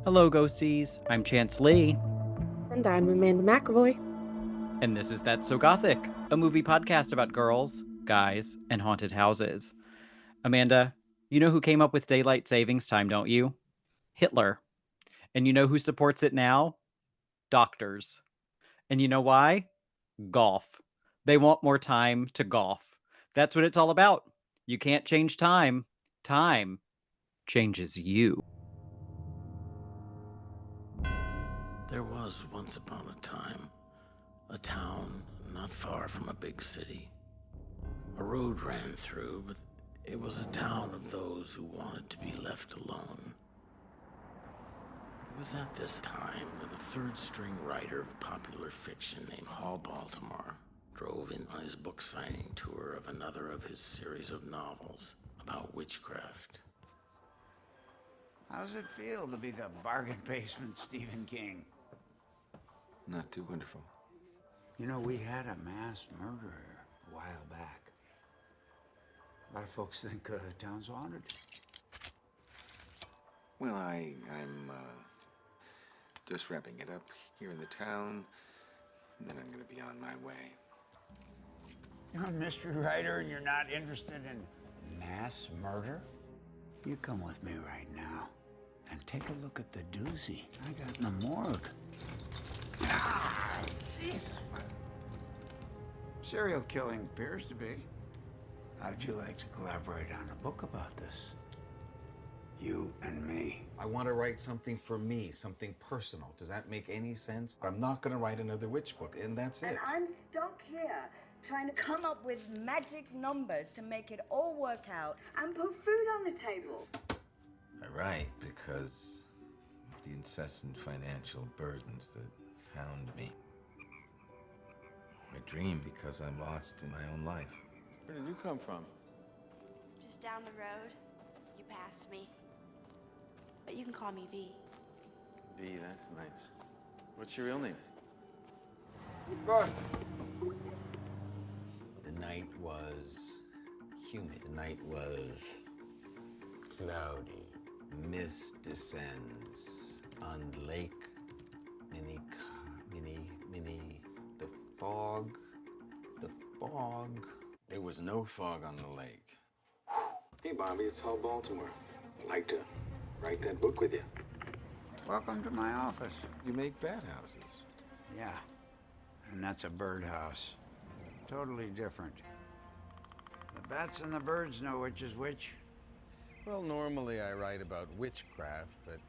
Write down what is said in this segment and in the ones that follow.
Hello, ghosties. I'm Chance Lee, And I'm Amanda McAvoy. and this is That's So Gothic, a movie podcast about girls, guys, and haunted houses. Amanda, you know who came up with daylight savings time, don't you? Hitler. And you know who supports it now? Doctors. And you know why? Golf. They want more time to golf. That's what it's all about. You can't change time. Time changes you. There was once upon a time a town not far from a big city. A road ran through, but it was a town of those who wanted to be left alone. It was at this time that a third-string writer of popular fiction named Hall Baltimore drove in on his book signing tour of another of his series of novels about witchcraft. How's it feel to be the bargain basement Stephen King? Not too wonderful. You know, we had a mass murderer a while back. A lot of folks think town's haunted. Well, I'm just wrapping it up here in the town, and then I'm gonna be on my way. You're a mystery writer and you're not interested in mass murder? You come with me right now and take a look at the doozy I got in the morgue. Ah, Jesus. Serial killing appears to be. How'd you like to collaborate on a book about this? You and me. I want to write something for me, something personal. Does that make any sense? I'm not going to write another witch book, and that's it. And I'm stuck here trying to come up with magic numbers to make it all work out and put food on the table. I write because of the incessant financial burdens that hound me. I dream because I'm lost in my own life. Where did you come from? Just down the road. You passed me. But you can call me V. V, that's nice. What's your real name? Good. The night was humid. The night was cloudy. Mist descends on Lake the fog. There was no fog on the lake. Hey, Bobby, it's Hall Baltimore. I'd like to write that book with you. Welcome to my office. You make bat houses. Yeah, and that's a birdhouse. Totally different. The bats and the birds know which is which. Well, normally I write about witchcraft, but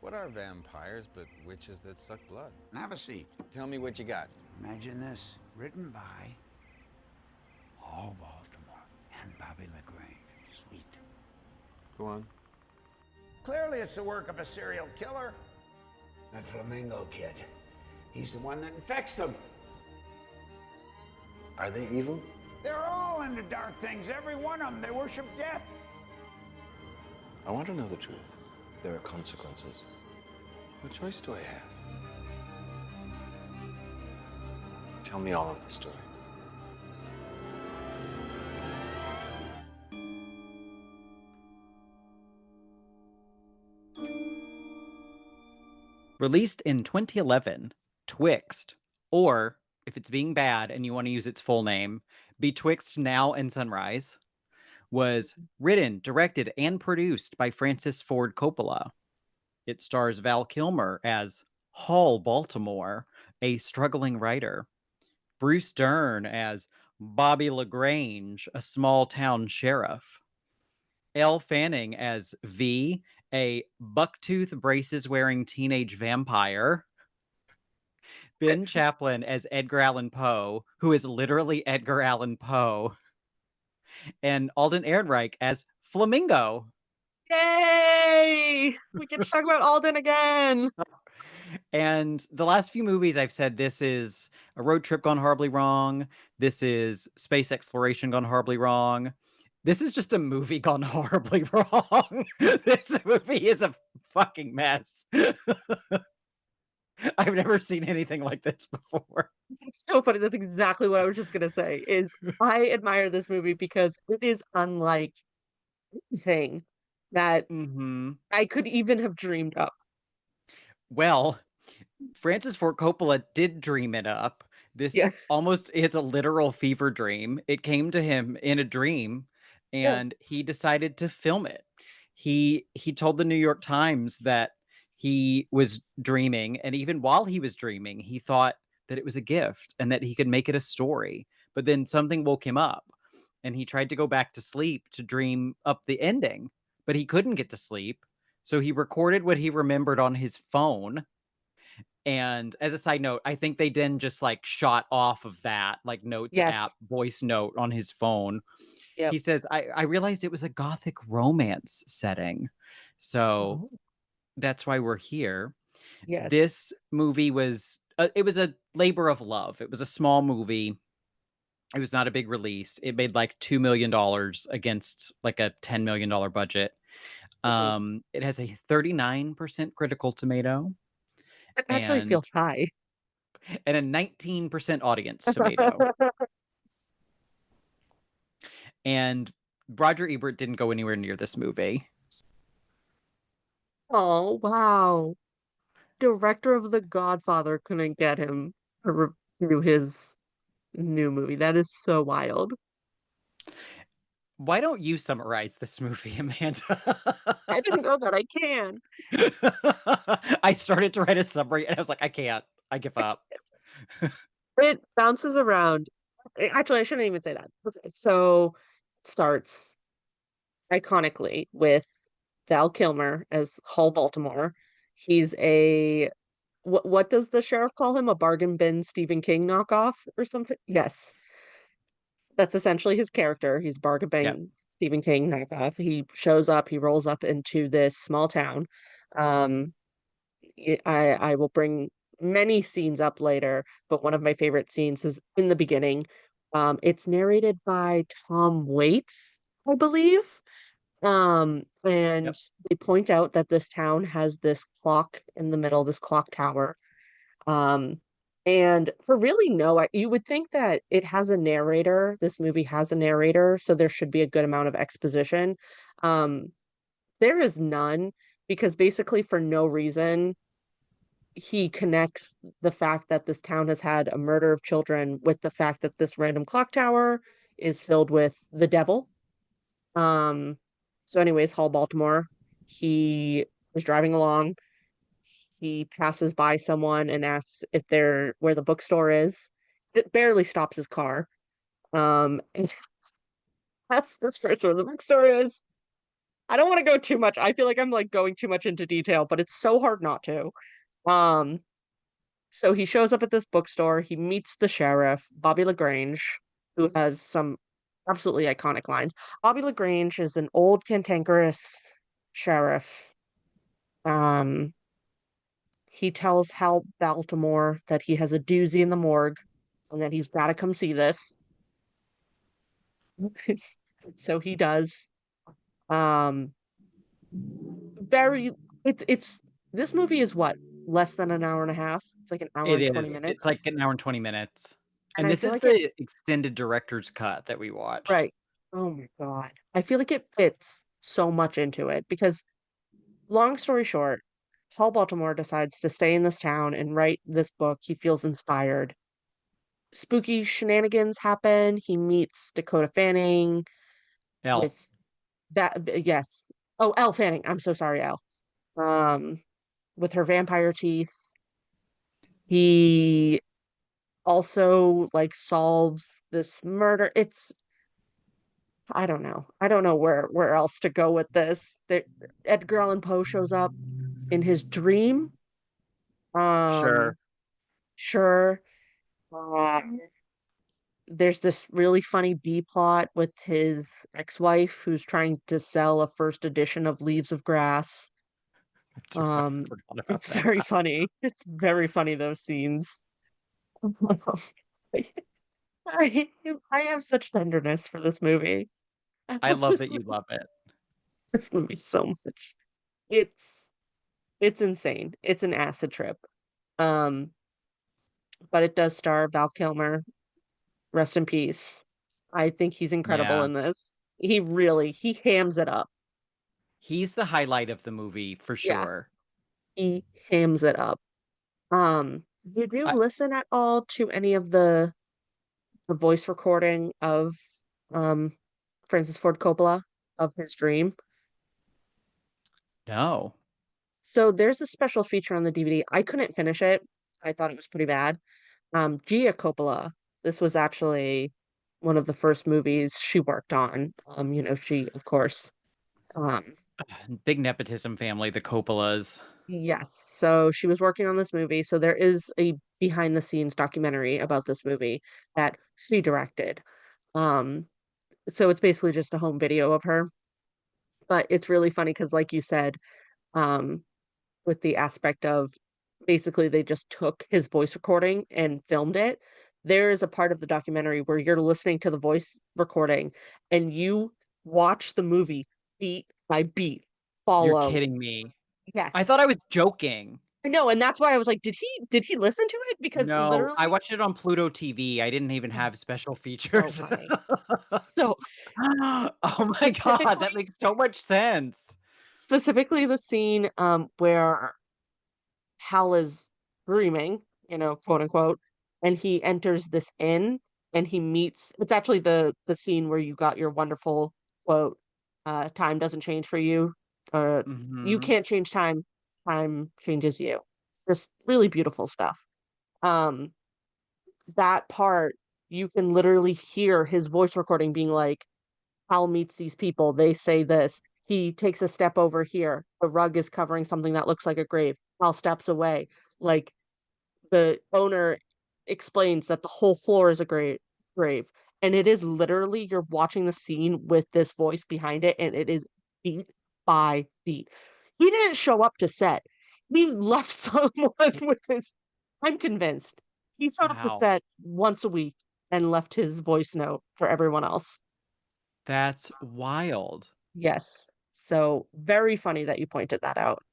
what are vampires but witches that suck blood? Have a seat. Tell me what you got. Imagine this, written by Hall Baltimore and Bobby LaGrange. Sweet. Go on. Clearly it's the work of a serial killer. That Flamingo kid. He's the one that infects them. Are they evil? They're all into dark things, every one of them. They worship death. I want to know the truth. There are consequences. What choice do I have? Tell me all of the story. Released in 2011, Twixt, or if it's being bad and you want to use its full name, Betwixt Now and Sunrise, was written, directed, and produced by Francis Ford Coppola. It stars Val Kilmer as Hall Baltimore, a struggling writer, Bruce Dern as Bobby LaGrange, a small-town sheriff, Elle Fanning as V, a bucktooth braces-wearing teenage vampire, Ben Chaplin as Edgar Allan Poe, who is literally Edgar Allan Poe, and Alden Ehrenreich as Flamingo. Yay! We get to talk about Alden again. And the last few movies I've said this is a road trip gone horribly wrong. This is space exploration gone horribly wrong. This is just a movie gone horribly wrong. This movie is a fucking mess. I've never seen anything like this before. It's so funny. That's exactly what I was just gonna say. Is I admire this movie because it is unlike anything that Mm-hmm. I could even have dreamed up. Well, Francis Ford Coppola did dream it up. This Yes. almost is a literal fever dream. It came to him in a dream, and he decided to film it. He told the New York Times that he was dreaming, and even while he was dreaming, he thought that it was a gift and that he could make it a story. But then something woke him up, and he tried to go back to sleep to dream up the ending, but he couldn't get to sleep. So he recorded what he remembered on his phone. And as a side note, I think they then just like shot off of that, like notes app, Yes. voice note on his phone. Yep. He says, I realized it was a gothic romance setting. So Oh, that's why we're here. yes. This movie was, it was a labor of love. It was a small movie. It was not a big release. It made like $2 million against like a $10 million budget. It has a 39% critical tomato It actually and feels high. a 19% audience tomato. And Roger Ebert didn't go anywhere near this movie. Oh, wow. Director of The Godfather couldn't get him to review his new movie. That is so wild. Why don't you summarize this movie, Amanda? I didn't know that I can. I started to write a summary and I was like, I can't. I give up. It bounces around. Actually, I shouldn't even say that. Okay, so it starts iconically with Val Kilmer as Hull Baltimore. He's a what does the sheriff call him? A bargain bin Stephen King knockoff or something? Yes. That's essentially his character. He's bargain Yep. bin Stephen King knockoff. He shows up, he rolls up into this small town. Um, I will bring many scenes up later, but one of my favorite scenes is in the beginning. It's narrated by Tom Waits, I believe. And Yep. they point out that this town has this clock in the middle, this clock tower. Um, and for really you would think that it has a narrator. This movie has a narrator, so there should be a good amount of exposition. Um, there is none because basically for no reason he connects the fact that this town has had a murder of children with the fact that this random clock tower is filled with the devil. Um, so anyways, Hall Baltimore, he was driving along. He passes by someone and asks if they're where the bookstore is. It barely stops his car. And asks this person where the bookstore is. I don't want to go too much. I feel like I'm like going too much into detail, but it's so hard not to. Um, so he shows up at this bookstore. He meets the sheriff, Bobby LaGrange, who has some absolutely iconic lines. Bobby LaGrange is an old cantankerous sheriff. Um, he tells Hal Baltimore that he has a doozy in the morgue and that he's got to come see this. So he does. Um, very, it's this movie is what, less than an hour and a half? It's like an hour It and is. 20 minutes. It's like an hour and 20 minutes. And And I this feel is like it, the extended director's cut that we watched. right. Oh my God. I feel like it fits so much into it because long story short, Paul Baltimore decides to stay in this town and write this book. He feels inspired. Spooky shenanigans happen. He meets Dakota Fanning Elle. with that, yes. Oh, Elle Fanning. I'm so sorry, Elle. Um, with her vampire teeth. He also like solves this murder. It's I don't know. I don't know where else to go with this. Edgar Allan Poe shows up in his dream. Sure. Sure. There's this really funny B plot with his ex-wife who's trying to sell a first edition of Leaves of Grass. That's right. I forgot about It's that. very funny. It's very funny, those scenes. I I have such tenderness for this movie. I I love love that you love it. this movie so much. It's it's insane. It's an acid trip. Um, but it does star Val Kilmer. Rest in peace. I think he's incredible Yeah. in this. He hams it up. He's the highlight of the movie for Yeah. sure. he hams it up. Did you I, listen at all to any of the voice recording of um Francis Ford Coppola of his dream? no. So there's a special feature on the DVD. I couldn't finish it. I thought it was pretty bad. Gia Coppola, this was actually one of the first movies she worked on. She, of course, um, Big nepotism family, the Coppolas. yes. So she was working on this movie. So there is a behind the scenes documentary about this movie that she directed. Um, so it's basically just a home video of her. But it's really funny because, like you said, um, with the aspect of basically they just took his voice recording and filmed it. There is a part of the documentary where you're listening to the voice recording and you watch the movie beat by beat You're follow. kidding me. I Yes. thought I was joking. I know, and that's why I was like, did he listen to it? Because No, I literally watched it on Pluto TV. I didn't even oh, have special so features. funny. So Oh my god, that specifically makes so much sense. specifically the scene where Hal is dreaming, quote unquote, and he enters this inn and he meets it's actually the scene where you got your wonderful quote, time doesn't change for you, or you Mhm. can't change time, time changes you. Just really beautiful stuff. Um, that part, you can literally hear his voice recording being like, Hal meets these people, they say this. He takes a step over here. The rug is covering something that looks like a grave. Hal steps away. Like the owner explains that the whole floor is a grave. And it is literally you're watching the scene with this voice behind it, and it is beat by beat. He didn't show up to set. He left someone with his I'm convinced. He showed up to Wow. set once a week and left his voice note for everyone else. That's wild. Yes. So very funny that you pointed that out.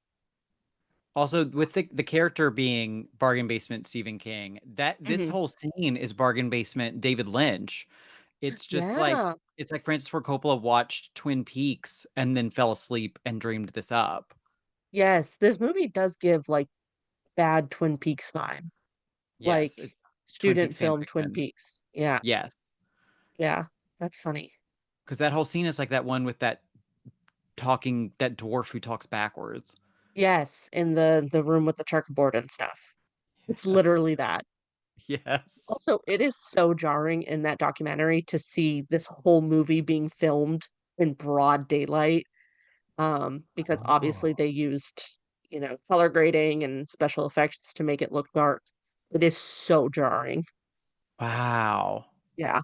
Also, with the character being Bargain Basement Stephen King, that this Mhm. whole scene is Bargain Basement David Lynch. It's just like Yeah. it's like Francis Ford Coppola watched Twin Peaks and then fell asleep and dreamed this up. Yes, this movie does give, like, bad Twin Peaks vibe, Yes, like, Twin student Peaks fan film Twin fiction. Peaks. Yeah, Yes, yeah, that's funny. because that whole scene is like that one with that dwarf who talks backwards. Yes, in the room with the checkerboard and stuff. It's Yes. literally that. Yes. Also, it is so jarring in that documentary to see this whole movie being filmed in broad daylight, because obviously Oh. they used, color grading and special effects to make it look dark. It is so jarring. Wow. Yeah,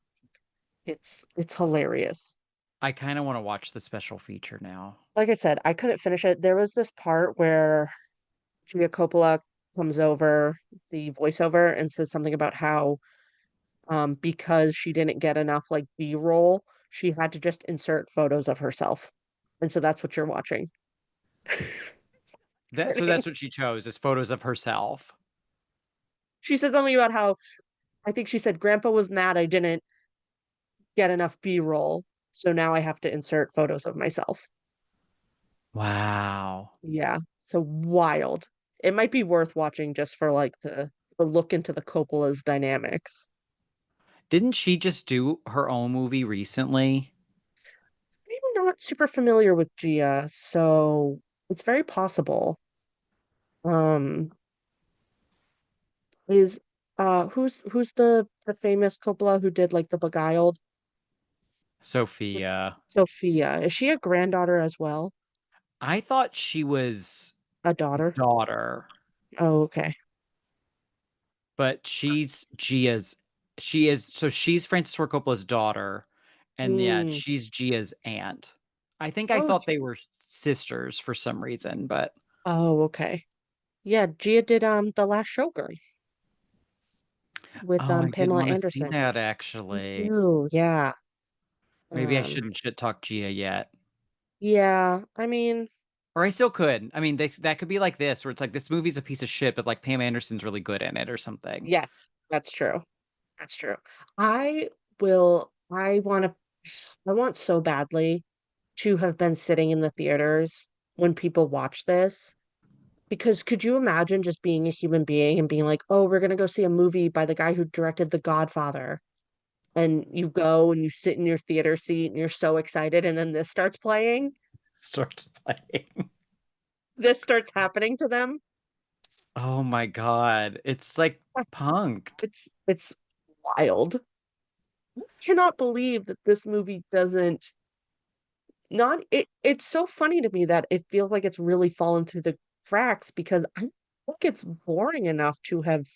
it's hilarious. I kind of want to watch the special feature now. Like I said, I couldn't finish it. There was this part where Gia Coppola comes over the voiceover and says something about how because she didn't get enough like B-roll, she had to just insert photos of herself. And so that's what you're watching. So that's what she chose is photos of herself. She said something about how I think she said Grandpa was mad I didn't get enough B-roll, so now I have to insert photos of myself. Wow. Yeah, so wild. It might be worth watching just for like the look into the Coppola's dynamics. Didn't she just do her own movie recently? I'm not super familiar with Gia, so it's very possible. Um, is who's the famous Coppola who did like the Beguiled? Sophia. Sophia. Is she a granddaughter as well? I thought she was A daughter? daughter, Oh, okay. but she's Francis Ford Coppola's daughter, and yeah, Mm. she's Gia's aunt. I think I Oh, thought they were sisters for some reason, but oh, okay. Yeah, Gia did The Last Showgirl with oh, I did Pamela want to see Anderson. that Me actually. too, yeah. Maybe I Um, shouldn't shit talk Gia yet. yeah, I mean, Or I still could. I mean, that could be like this, where it's like this movie's a piece of shit, but like Pam Anderson's really good in it or something. yes, that's true. That's true. I I want so badly to have been sitting in the theaters when people watch this Because could you imagine just being a human being and being like, oh, we're gonna go see a movie by the guy who directed The Godfather, and you go and you sit in your theater seat and you're so excited, and then this starts playing, Starts playing. this starts happening to them. Oh my God. It's like punked. It's wild. I cannot believe that this movie doesn't not it's so funny to me that it feels like it's really fallen through the cracks because I think it's boring enough to have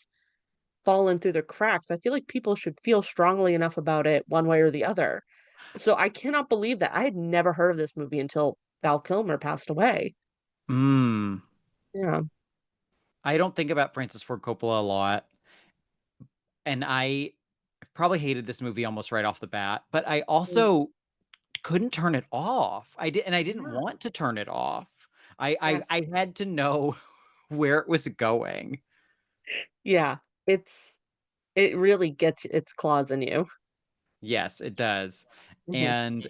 fallen through the cracks. I feel like people should feel strongly enough about it one way or the other. So I cannot believe that I had never heard of this movie until Val Kilmer passed away. Mm. Yeah. I don't think about Francis Ford Coppola a lot. And I probably hated this movie almost right off the bat, but I Mm. also couldn't turn it off. I didn't Yeah. want to turn it off. I I, Yes. I had to know where it was going. Yeah. It really gets its claws in you. Yes, it does. Mhm. And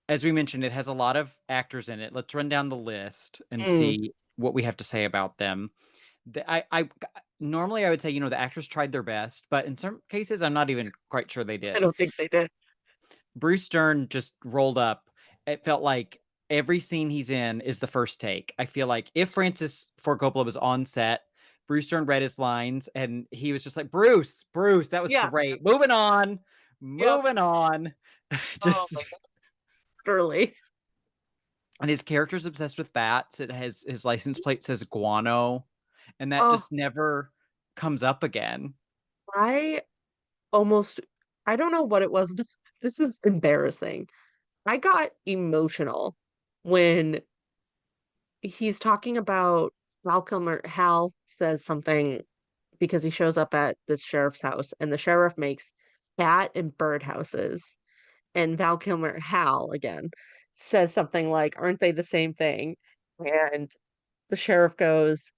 as we mentioned, it has a lot of actors in it. Let's run down the list and Mm. see what we have to say about them. I normally I would say, the actors tried their best, but in some cases I'm not even quite sure they I did. don't think they did. Bruce Dern just rolled up. It felt like every scene he's in is the first take. I feel like if Francis Ford Coppola was on set, Bruce Dern read his lines and he was just like, Bruce, that was Yeah. great. Moving on, Yep. moving on. Oh, Just literally. and his character's obsessed with bats. It has his license plate says guano, and that Oh, just never comes up again. I almost I don't know what it was, but this is embarrassing. I got emotional when he's talking about Val Kilmer. Hal says something because he shows up at this sheriff's house, and the sheriff makes bat and bird houses. And Val Kilmer, Hal again, says something like, "Aren't they the same thing?" And the sheriff goes,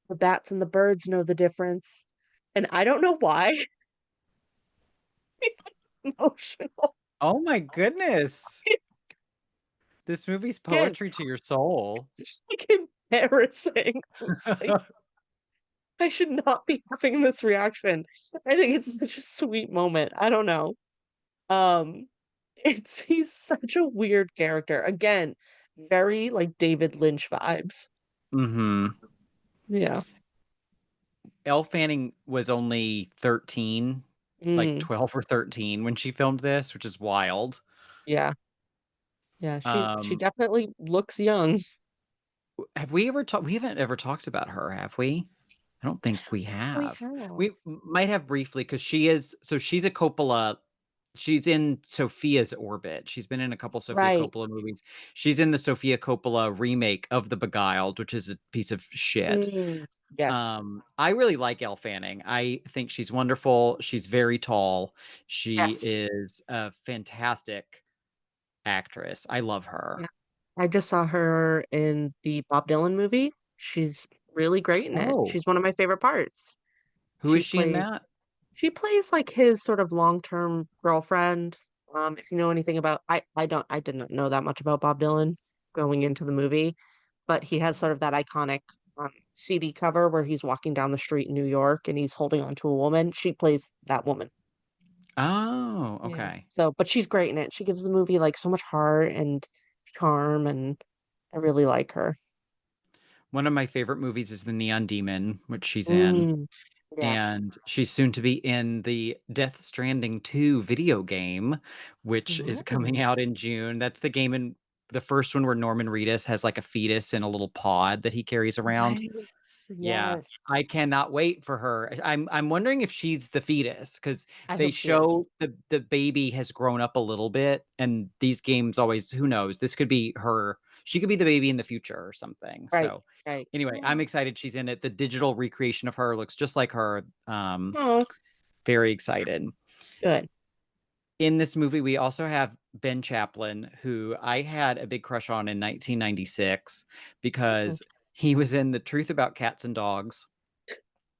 "The bats and the birds know the difference." And I don't know why. Emotional. Oh my goodness. This movie's Again, poetry to your soul. it's like embarrassing. I was like, I should not be having this reaction. I think it's such a sweet moment. I don't know. Um, it's he's such a weird character. Again, very like David Lynch vibes. Mhm. Yeah. Elle Fanning was only 13, like Mm, 12 or 13 when she filmed this, which is wild. yeah. Yeah, she Um, definitely looks young. have we ever talked? We haven't ever talked about her, have we? I don't think we We have. have. We might have briefly because she's a Coppola. She's in Sophia's orbit. She's been in a couple Sofia Right. Coppola movies. She's in the Sofia Coppola remake of The Beguiled, which is a piece of shit. Mm, yes. I really like Elle Fanning. I think she's wonderful. She's very tall. She Yes. is a fantastic actress. I love her. Yeah. I just saw her in the Bob Dylan movie. She's really great in it. Oh, She's one of my favorite parts. who is She she in plays that? she plays like his sort of long-term girlfriend. If you know anything about I didn't know that much about Bob Dylan going into the movie, but he has sort of that iconic CD cover where he's walking down the street in New York and he's holding on to a woman. She plays that woman. Oh, Yeah. okay. So, but she's great in it. She gives the movie like so much heart and charm, and I really like her. One of my favorite movies is The Neon Demon, which she's in. Mm, yeah. And she's soon to be in the Death Stranding 2 video game, which is Ooh, coming out in June. That's the game in the first one where Norman Reedus has like a fetus in a little pod that he carries around. right. Yeah, Yes. I cannot wait for her. I'm wondering if she's the fetus because I they hope she is. show the baby has grown up a little bit, and these games always, who knows? This could be her. She could be the baby in the future or something. Right. So Right. anyway, I'm excited she's in it. The digital recreation of her looks just like her. Oh, Very excited. good. In this movie, we also have Ben Chaplin, who I had a big crush on in 1996 Mm. because he was in The Truth About Cats and Dogs.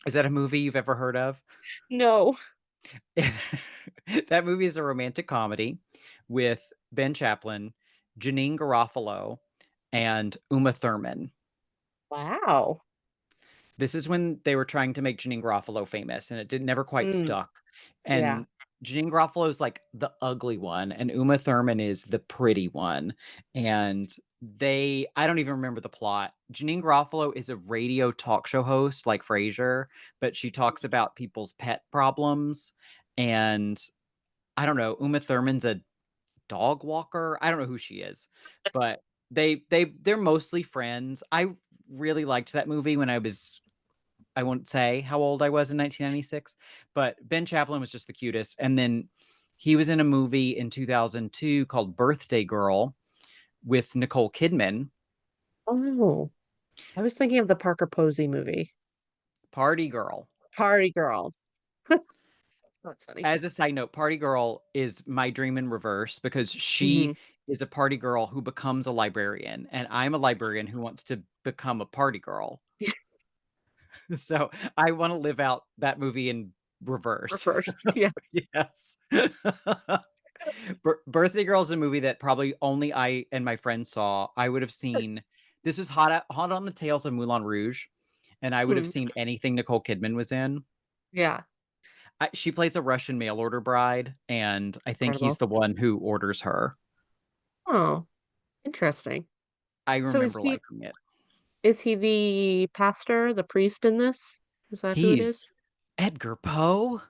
Is that a movie you've ever heard of? No. That movie is a romantic comedy with Ben Chaplin, Janine Garofalo, and Uma Thurman. Wow. This is when they were trying to make Janeane Garofalo famous, and it did never quite Mm, stuck. yeah. And Janeane Garofalo is like the ugly one, and Uma Thurman is the pretty one. And I don't even remember the plot. Janeane Garofalo is a radio talk show host like Frasier, but she talks about people's pet problems. And I don't know, Uma Thurman's a dog walker. I don't know who she is, but they're mostly friends. I really liked that movie when I won't say how old I was in 1996, but Ben Chaplin was just the cutest. And then he was in a movie in 2002 called Birthday Girl with Nicole Kidman. Oh, I was thinking of the Parker Posey movie. Party Girl. Party Girl. That's funny. As a side note, Party Girl is my dream in reverse because Mhm. she is a party girl who becomes a librarian, and I'm a librarian who wants to become a party girl. So I want to live out that movie in reverse. Reversed, yes. Yes. Birthday Girl is a movie that probably only I and my friends saw. I would have seen this was hot on the tails of Moulin Rouge, and I would have Mhm. seen anything Nicole Kidman was in. Yeah, She plays a Russian mail order bride, and I think he's incredible. the one who orders her. Oh, interesting. I So remember liking it. is he the pastor, the priest in this? Is that who it He's is? Edgar Poe.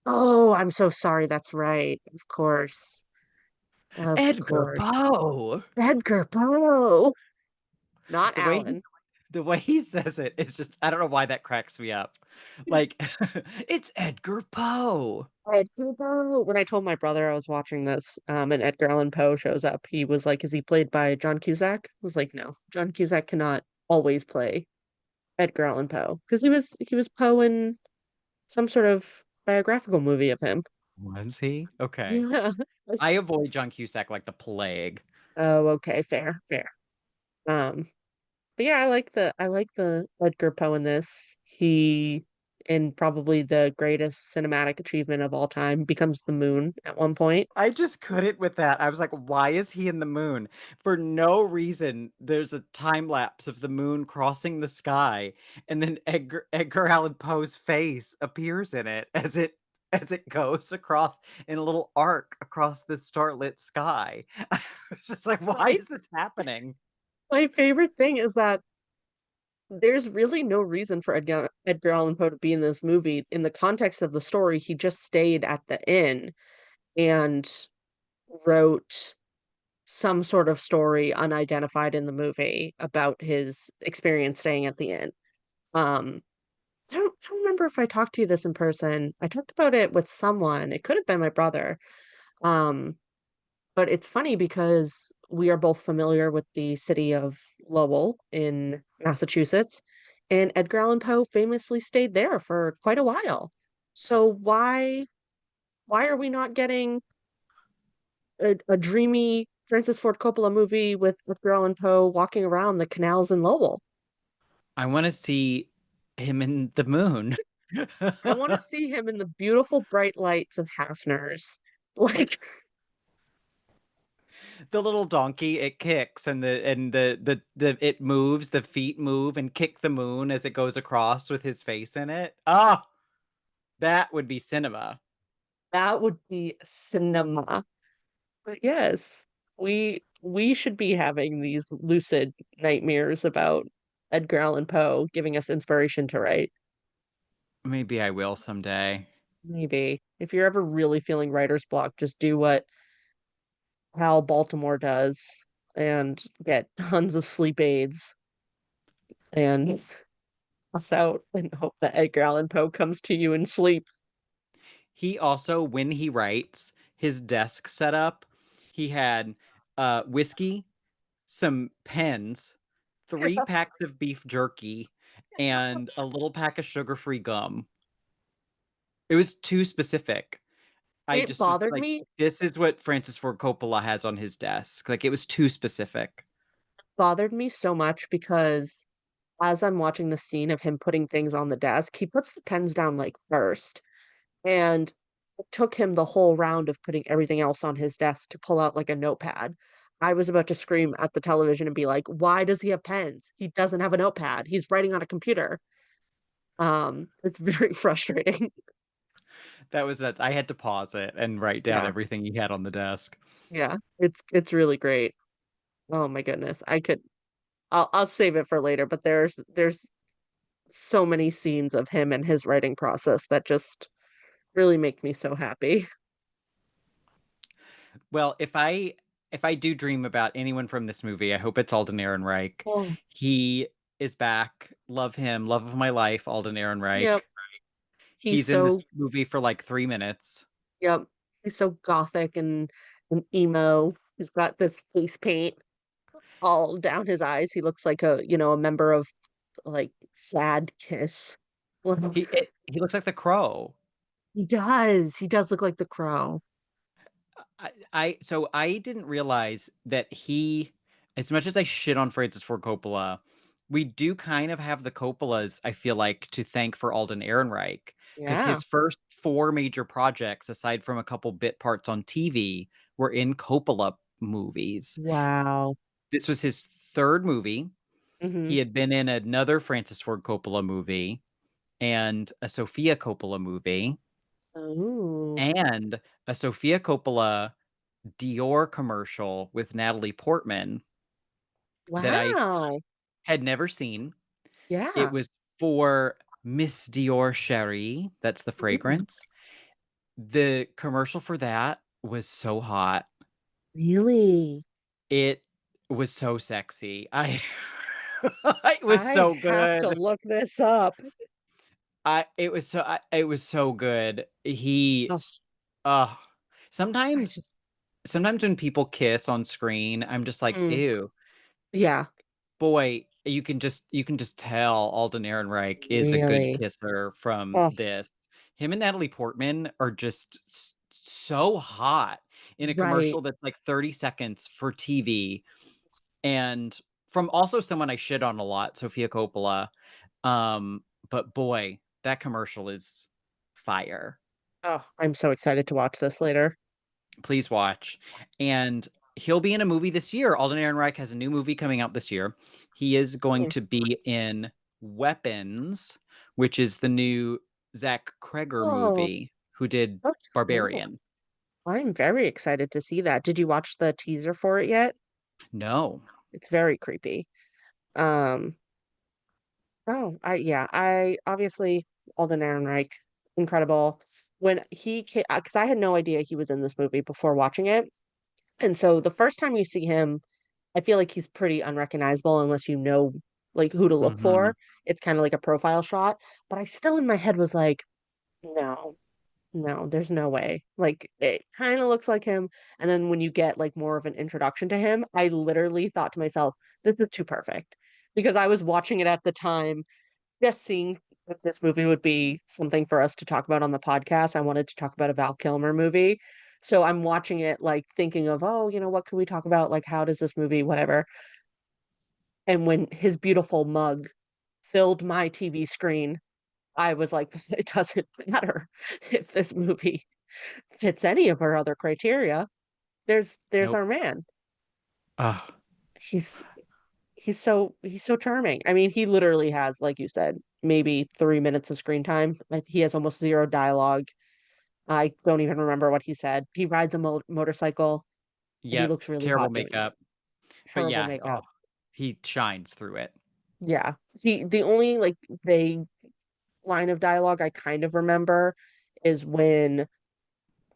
Oh, I'm so sorry, that's right. Of course. Of Edgar course. Poe. Edgar Poe, not The way he Alan. the way he says it is just I don't know why that cracks me up. Like it's Edgar Poe. Edgar Poe. When I told my brother I was watching this, and Edgar Allan Poe shows up, he was like, "Is he played by John Cusack?" I was like, "No, John Cusack cannot always play Edgar Allan Poe because he was Poe in some sort of biographical movie of him." Was he? Okay. Yeah. I avoid John Cusack like the plague. Oh, okay, fair, fair. Um, but yeah, I like the Edgar Poe in this. He, in probably the greatest cinematic achievement of all time, becomes the moon at one point. I just couldn't with that. I was like, why is he in the moon? For no reason, there's a time lapse of the moon crossing the sky, and then Edgar Allan Poe's face appears in it as it goes across in a little arc across the starlit sky. It's just like, why My is this happening? my favorite thing is that there's really no reason for Edgar Allan Poe to be in this movie. In the context of the story, he just stayed at the inn and wrote some sort of story unidentified in the movie about his experience staying at the inn. Um, I don't remember if I talked to you this in person. I talked about it with someone. It could have been my brother. Um, but it's funny because we are both familiar with the city of Lowell in Massachusetts, and Edgar Allan Poe famously stayed there for quite a while. So why are we not getting a dreamy Francis Ford Coppola movie with Edgar Allan Poe walking around the canals in Lowell? I want to see him in the moon. I want to see him in the beautiful bright lights of Hafner's. Like, The little donkey, it kicks and the it moves, the feet move and kick the moon as it goes across with his face in it. Ah, that would be cinema. that would be cinema. But yes, we should be having these lucid nightmares about Edgar Allan Poe giving us inspiration to write. Maybe I will someday. Maybe. If you're ever really feeling writer's block, just do what Hal Baltimore does and get tons of sleep aids and pass out and hope that Edgar Allan Poe comes to you in sleep. He also, when he writes, his desk set up, he had whiskey, some pens, 3 packs of beef jerky, and a little pack of sugar-free gum. It was too specific. I It just was bothered like, me this is what Francis Ford Coppola has on his desk. Like, it was too specific. bothered me so much because as I'm watching the scene of him putting things on the desk, he puts the pens down, like, first, and it took him the whole round of putting everything else on his desk to pull out, like, a notepad. I was about to scream at the television and be like, "Why does he have pens? He doesn't have a notepad. He's writing on a computer." It's very frustrating. That was nuts. I had to pause it and write down Yeah, everything he had on the desk. yeah, it's really great. Oh my goodness. I'll save it for later, but there's so many scenes of him and his writing process that just really make me so happy. Well, if I do dream about anyone from this movie, I hope it's Alden Ehrenreich. Oh, He is back. Love him. Love of my life, Alden yep. Ehrenreich. He's He's in this so movie for like 3 minutes. Yep. He's so gothic and emo. He's got this face paint all down his eyes. He looks like a member of like Sad Kiss. Well, He looks like the Crow. he does. He does look like the Crow. So I didn't realize that as much as I shit on Francis Ford Coppola, we do kind of have the Coppolas, I feel like, to thank for Alden Ehrenreich, because Yeah. his first four major projects, aside from a couple bit parts on TV, were in Coppola movies. Wow. This was his third movie. Hmm. He had been in another Francis Ford Coppola movie and a Sofia Coppola movie Oh. and a Sofia Coppola Dior commercial with Natalie Portman that I Wow. had never seen. It Yeah. was for Miss Dior Cherie. That's the Mm, fragrance. The commercial for that was so hot. really? It was so sexy. It was I so have to good. look this up. It was so good. He Oh, uh I sometimes just sometimes when people kiss on screen, I'm just like, mm, ew. yeah, Boy, you can just tell Alden Ehrenreich is a good really. kisser from Oh, this. Him and Natalie Portman are just so hot in a right. commercial that's like 30 seconds for TV, and from also someone I shit on a lot, Sofia Coppola. But boy, that commercial is fire. Oh, I'm so excited to watch this later. Please watch. And he'll be in a movie this year. Alden Ehrenreich has a new movie coming out this year. He is going to Nice. be in Weapons, which is the new Zach Kreger Oh, movie, who did that's cool. Barbarian. I'm very excited to see that. Did you watch the teaser for it yet? No. It's very creepy. Um, oh, I obviously Alden Ehrenreich, incredible. When he came, because I had no idea he was in this movie before watching it. And so the first time you see him, I feel like he's pretty unrecognizable unless you know like who to look Mhm. for. It's kind of like a profile shot, but I still in my head was like, no, no, there's no way. Like it kind of looks like him. And then when you get like more of an introduction to him, I literally thought to myself, this is too perfect. Because I was watching it at the time, just seeing if this movie would be something for us to talk about on the podcast. I wanted to talk about a Val Kilmer movie. So I'm watching it like thinking of, oh, what can we talk about? Like, how does this movie, whatever. And when his beautiful mug filled my TV screen, I was like, it doesn't matter if this movie fits any of our other criteria. There's Nope. our man. Ah, He's he's so charming. I mean, he literally has, like you said, maybe 3 minutes of screen time. Like he has almost zero dialogue. I don't even remember what he said. He rides a motorcycle and he yep. looks really Terrible hot doing it. makeup. But Terrible yeah, oh, makeup. he shines through it. Yeah. The only like vague line of dialogue I kind of remember is when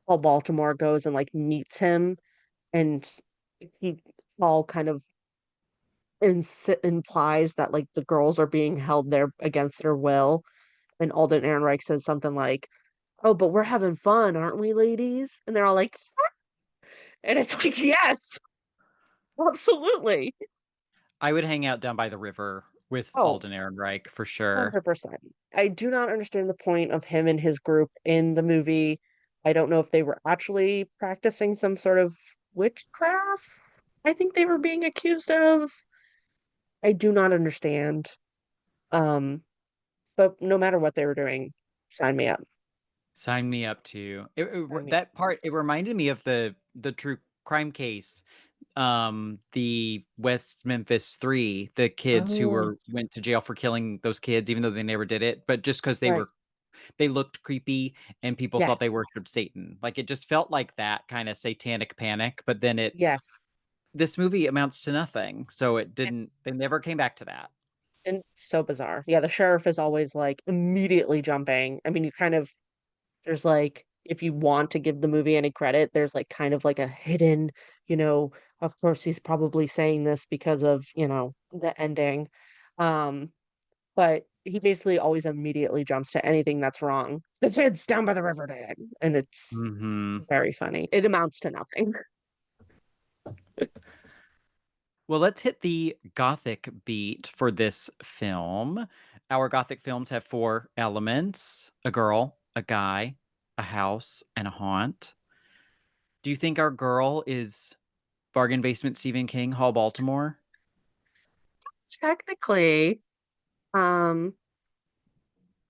Paul Baltimore goes and like meets him and he Paul kind of implies that like the girls are being held there against their will. And Alden Ehrenreich says something like, "Oh, but we're having fun, aren't we, ladies?" And they're all like, and it's like, yes, absolutely. I would hang out down by the river with Oh, Alden Ehrenreich for sure. 100%. I do not understand the point of him and his group in the movie. I don't know if they were actually practicing some sort of witchcraft. I think they were being accused of. I do not understand. Um, but no matter what they were doing, sign me up. Sign me up too. Sign me up. That part, it reminded me of the true crime case the West Memphis 3, the kids who Oh, went to jail for killing those kids, even though they never did it, but just because right. they looked creepy and people Yeah. thought they worshiped Satan. Like it just felt like that kind of satanic panic, but then Yes. this movie amounts to nothing. So It's they never came back to that. and so bizarre. Yeah, the sheriff is always like immediately jumping. I mean, you kind of there's like if you want to give the movie any credit, there's like kind of like a hidden, you know, of course he's probably saying this because of, the ending. Um, but he basically always immediately jumps to anything that's wrong. The kid's down by the river dead. And it's Hmm. very funny. It amounts to nothing. Well, let's hit the Gothic beat for this film. Our Gothic films have 4 elements: a girl, a guy, a house, and a haunt. Do you think our girl is Bargain Basement Stephen King, Hall Baltimore? Technically, um,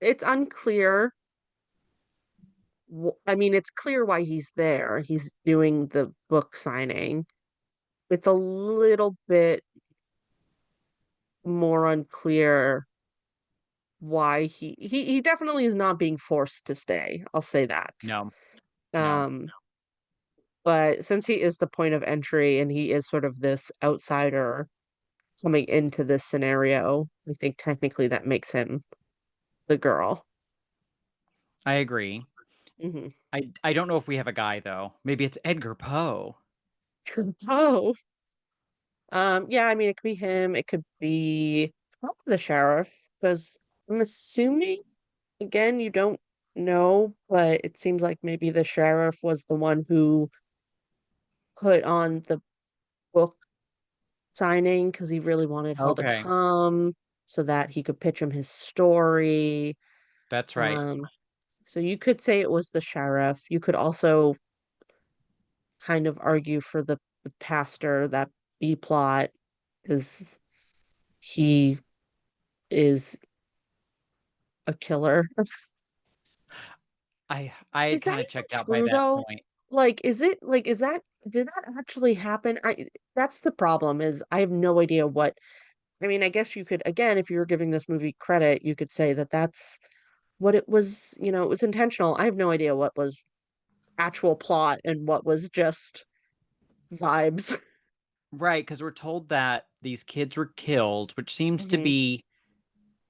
it's unclear. I mean, it's clear why he's there. He's doing the book signing. It's a little bit more unclear why he definitely is not being forced to stay. I'll say that. No, no. Um, but since he is the point of entry and he is sort of this outsider coming into this scenario, I think technically that makes him the girl. I agree. Mhm. I don't know if we have a guy though. Maybe it's Edgar Poe. Oh, yeah, I mean, it could be him. It could be probably the sheriff, because I'm assuming, again, you don't know, but it seems like maybe the sheriff was the one who put on the book signing because he really wanted Hall to Okay, come so that he could pitch him his story. that's right. Um, so you could say it was the sheriff. You could also kind of argue for the pastor, that B plot, because he is a killer. I had Is that kind of even checked out by true that though? point. Like, is that did that actually happen? That's the problem is I have no idea what I mean, I guess you could again, if you were giving this movie credit, you could say that that's what it was, it was intentional. I have no idea what was actual plot and what was just vibes. Right, because we're told that these kids were killed, which seems to Mhm. be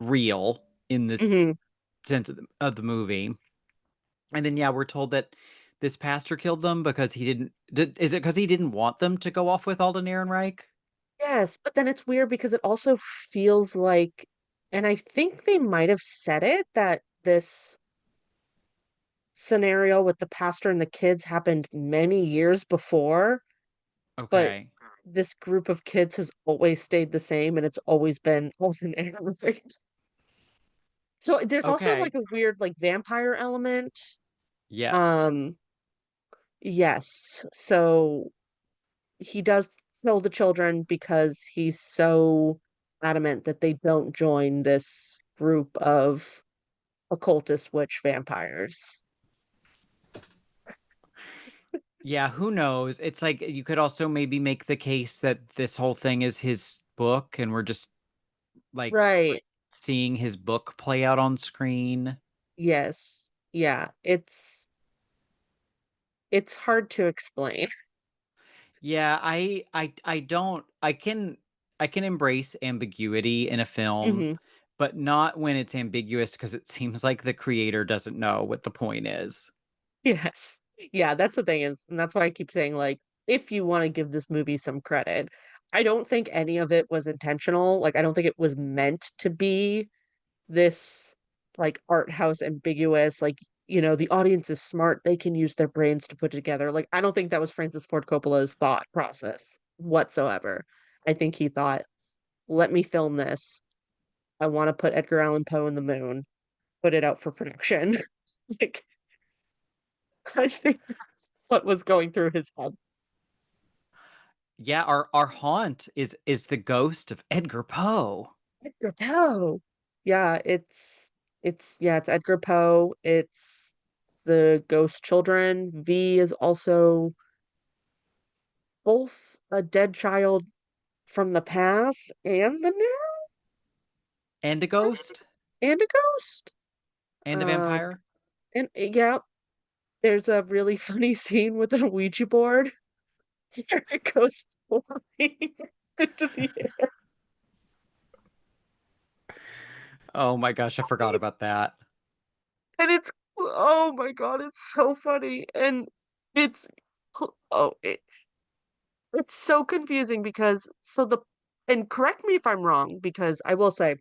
real in the Mhm. sense of the movie. And then yeah, we're told that this pastor killed them because is it because he didn't want them to go off with Alden Ehrenreich? Yes, but then it's weird because it also feels like and I think they might have said it that this scenario with the pastor and the kids happened many years before, but Okay. this group of kids has always stayed the same and it's always been Olsen Ehrenreich. So there's also Okay. like a weird like vampire element. Yeah. Um, yes. So he does kill the children because he's so adamant that they don't join this group of occultist witch vampires. Yeah, who knows? It's like you could also maybe make the case that this whole thing is his book and we're just like Right. seeing his book play out on screen. Yes. Yeah. It's hard to explain. Yeah, I don't I can embrace ambiguity in a film, Mhm. but not when it's ambiguous because it seems like the creator doesn't know what the point is. Yes. Yeah, that's the thing is and that's why I keep saying, like, if you wanna give this movie some credit, I don't think any of it was intentional, like, I don't think it was meant to be this, like, art house ambiguous, like, the audience is smart, they can use their brains to put together, like, I don't think that was Francis Ford Coppola's thought process whatsoever. I think he thought, "Let me film this. I wanna put Edgar Allan Poe in the moon, put it out for production." Like, I think that's what was going through his head. Yeah, our haunt is the ghost of Edgar Poe. Edgar Poe. Yeah, it's Edgar Poe, it's the ghost children. V is also both a dead child from the past and the now And a ghost? and a ghost. And a Um, vampire? and yeah, there's a really funny scene with a Ouija board where it goes flying into the air. Oh my gosh, I forgot about that. And it's oh my God, it's so funny. And it's oh it's so confusing because so the and correct me if I'm wrong, because I will say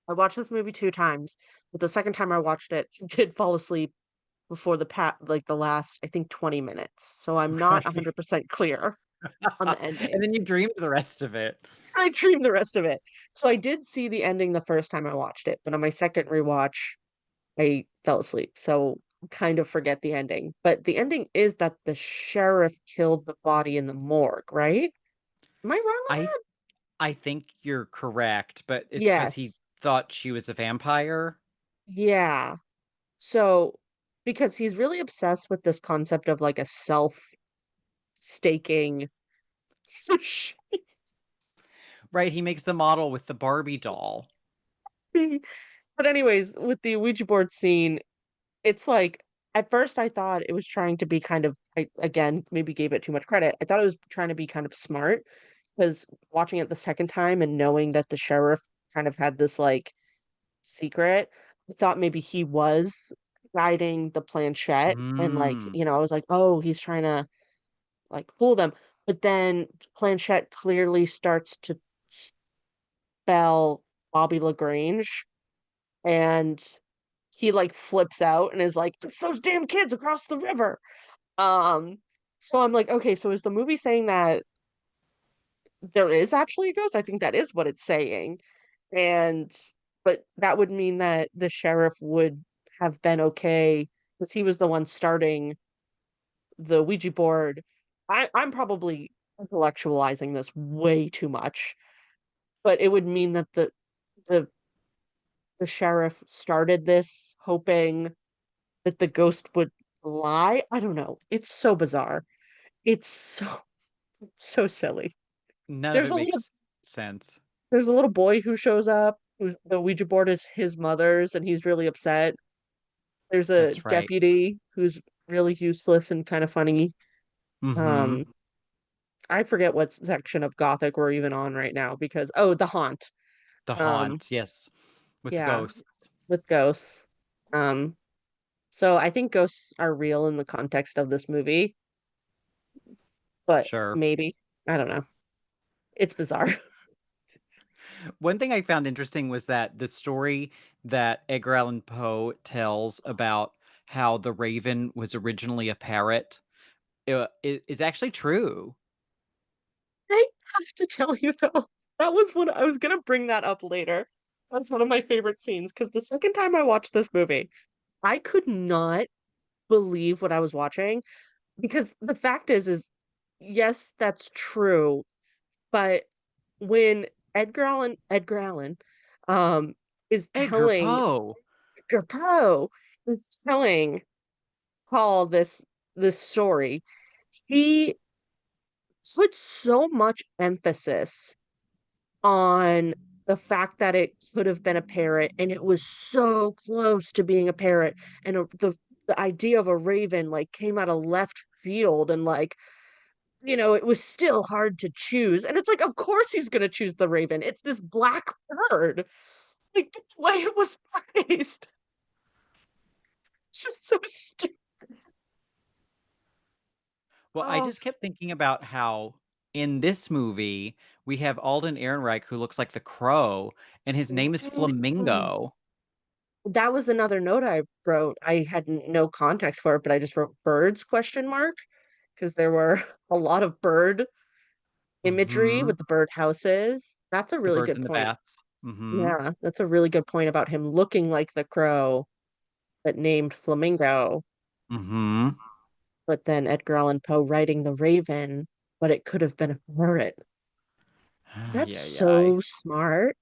I watched this movie 2 times, but the second time I watched it, did fall asleep before like, the last, I think, 20 minutes, so I'm not Right. 100% clear on the ending. And then you dreamed the rest of it. I dreamed the rest of it. So I did see the ending the first time I watched it, but on my second rewatch, I fell asleep, so kind of forget the ending. But the ending is that the sheriff killed the body in the morgue, right? Am I wrong on I that? I think you're correct, but it's because he Yes. thought she was a vampire. Yeah. So, because he's really obsessed with this concept of like a self-staking Right, he makes the model with the Barbie doll. But anyways, with the Ouija board scene, it's like at first I thought it was trying to be kind of I again, maybe gave it too much credit. I thought it was trying to be kind of smart because watching it the second time and knowing that the sheriff kind of had this like secret, I thought maybe he was guiding the planchette and like, Mm. I was like, "Oh, he's trying to like fool them." But then planchette clearly starts to spell Bobby LaGrange and he like flips out and is like, "It's those damn kids across the river." Um, so I'm like, okay, so is the movie saying that there is actually a ghost? I think that is what it's saying. And but that would mean that the sheriff would have been okay because he was the one starting the Ouija board. I'm probably intellectualizing this way too much, but it would mean that the the sheriff started this hoping that the ghost would lie. I don't know. It's so bizarre. It's so so silly. None of There's it a little makes sense. there's a little boy who shows up, who's the Ouija board is his mother's, and he's really upset. There's a That's right. deputy who's really useless and kind of funny. Mhm. Um, I forget what section of Gothic we're even on right now because oh, The Haunt. The Um, Haunt, yes, with the yeah, ghosts. with ghosts. Um, so I think ghosts are real in the context of this movie, but Sure. maybe. I don't know. It's bizarre. One thing I found interesting was that the story that Edgar Allan Poe tells about how the raven was originally a parrot, is actually true. I have to tell you though, that was one I was gonna bring that up later. That's one of my favorite scenes because the second time I watched this movie, I could not believe what I was watching because the fact is yes, that's true, but when Edgar Allan, um, is Edgar telling Poe. Edgar Poe is telling Paul this story, he puts so much emphasis on the fact that it could have been a parrot and it was so close to being a parrot and the idea of a raven like came out of left field and like it was still hard to choose and it's like of course he's going to choose the raven, it's this black bird, like the way it was placed, it's just so stupid. Well, I Oh, just kept thinking about how in this movie we have Alden Ehrenreich who looks like the crow, and his name is right. Oh, Flamingo. that was another note I wrote. I had no context for it, but I just wrote birds question mark because there were a lot of bird imagery Mhm. with the bird houses. That's a The really birds good and the point. bats. Mhm. Yeah, that's a really good point about him looking like the crow that named Flamingo, Mhm. but then Edgar Allan Poe writing The Raven, but it could have been a parrot. Ay, That's ay, ay. so smart.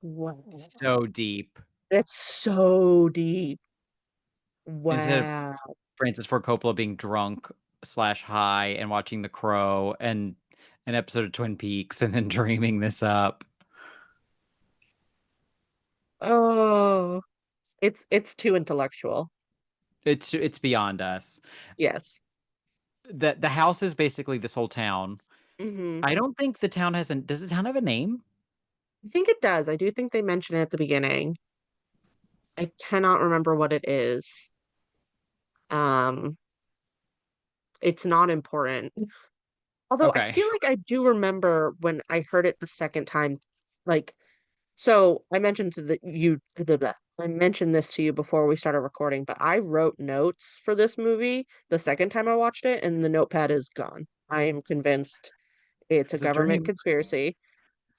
Wow. So deep. That's so deep. Instead of Wow. Francis Ford Coppola being drunk slash high and watching The Crow and an episode of Twin Peaks and then dreaming this up. Oh, it's too intellectual. It's beyond us. Yes. The house is basically this whole town. Hmm. I don't think the town does the town have a name? I think it does. I do think they mention it at the beginning. I cannot remember what it is. Um, it's not important. Although I Okay. feel like I do remember when I heard it the second time, like, so I mentioned to the you blah, blah, I mentioned this to you before we started recording, but I wrote notes for this movie the second time I watched it, and the notepad is gone. I am convinced it's a It's a government dream. conspiracy.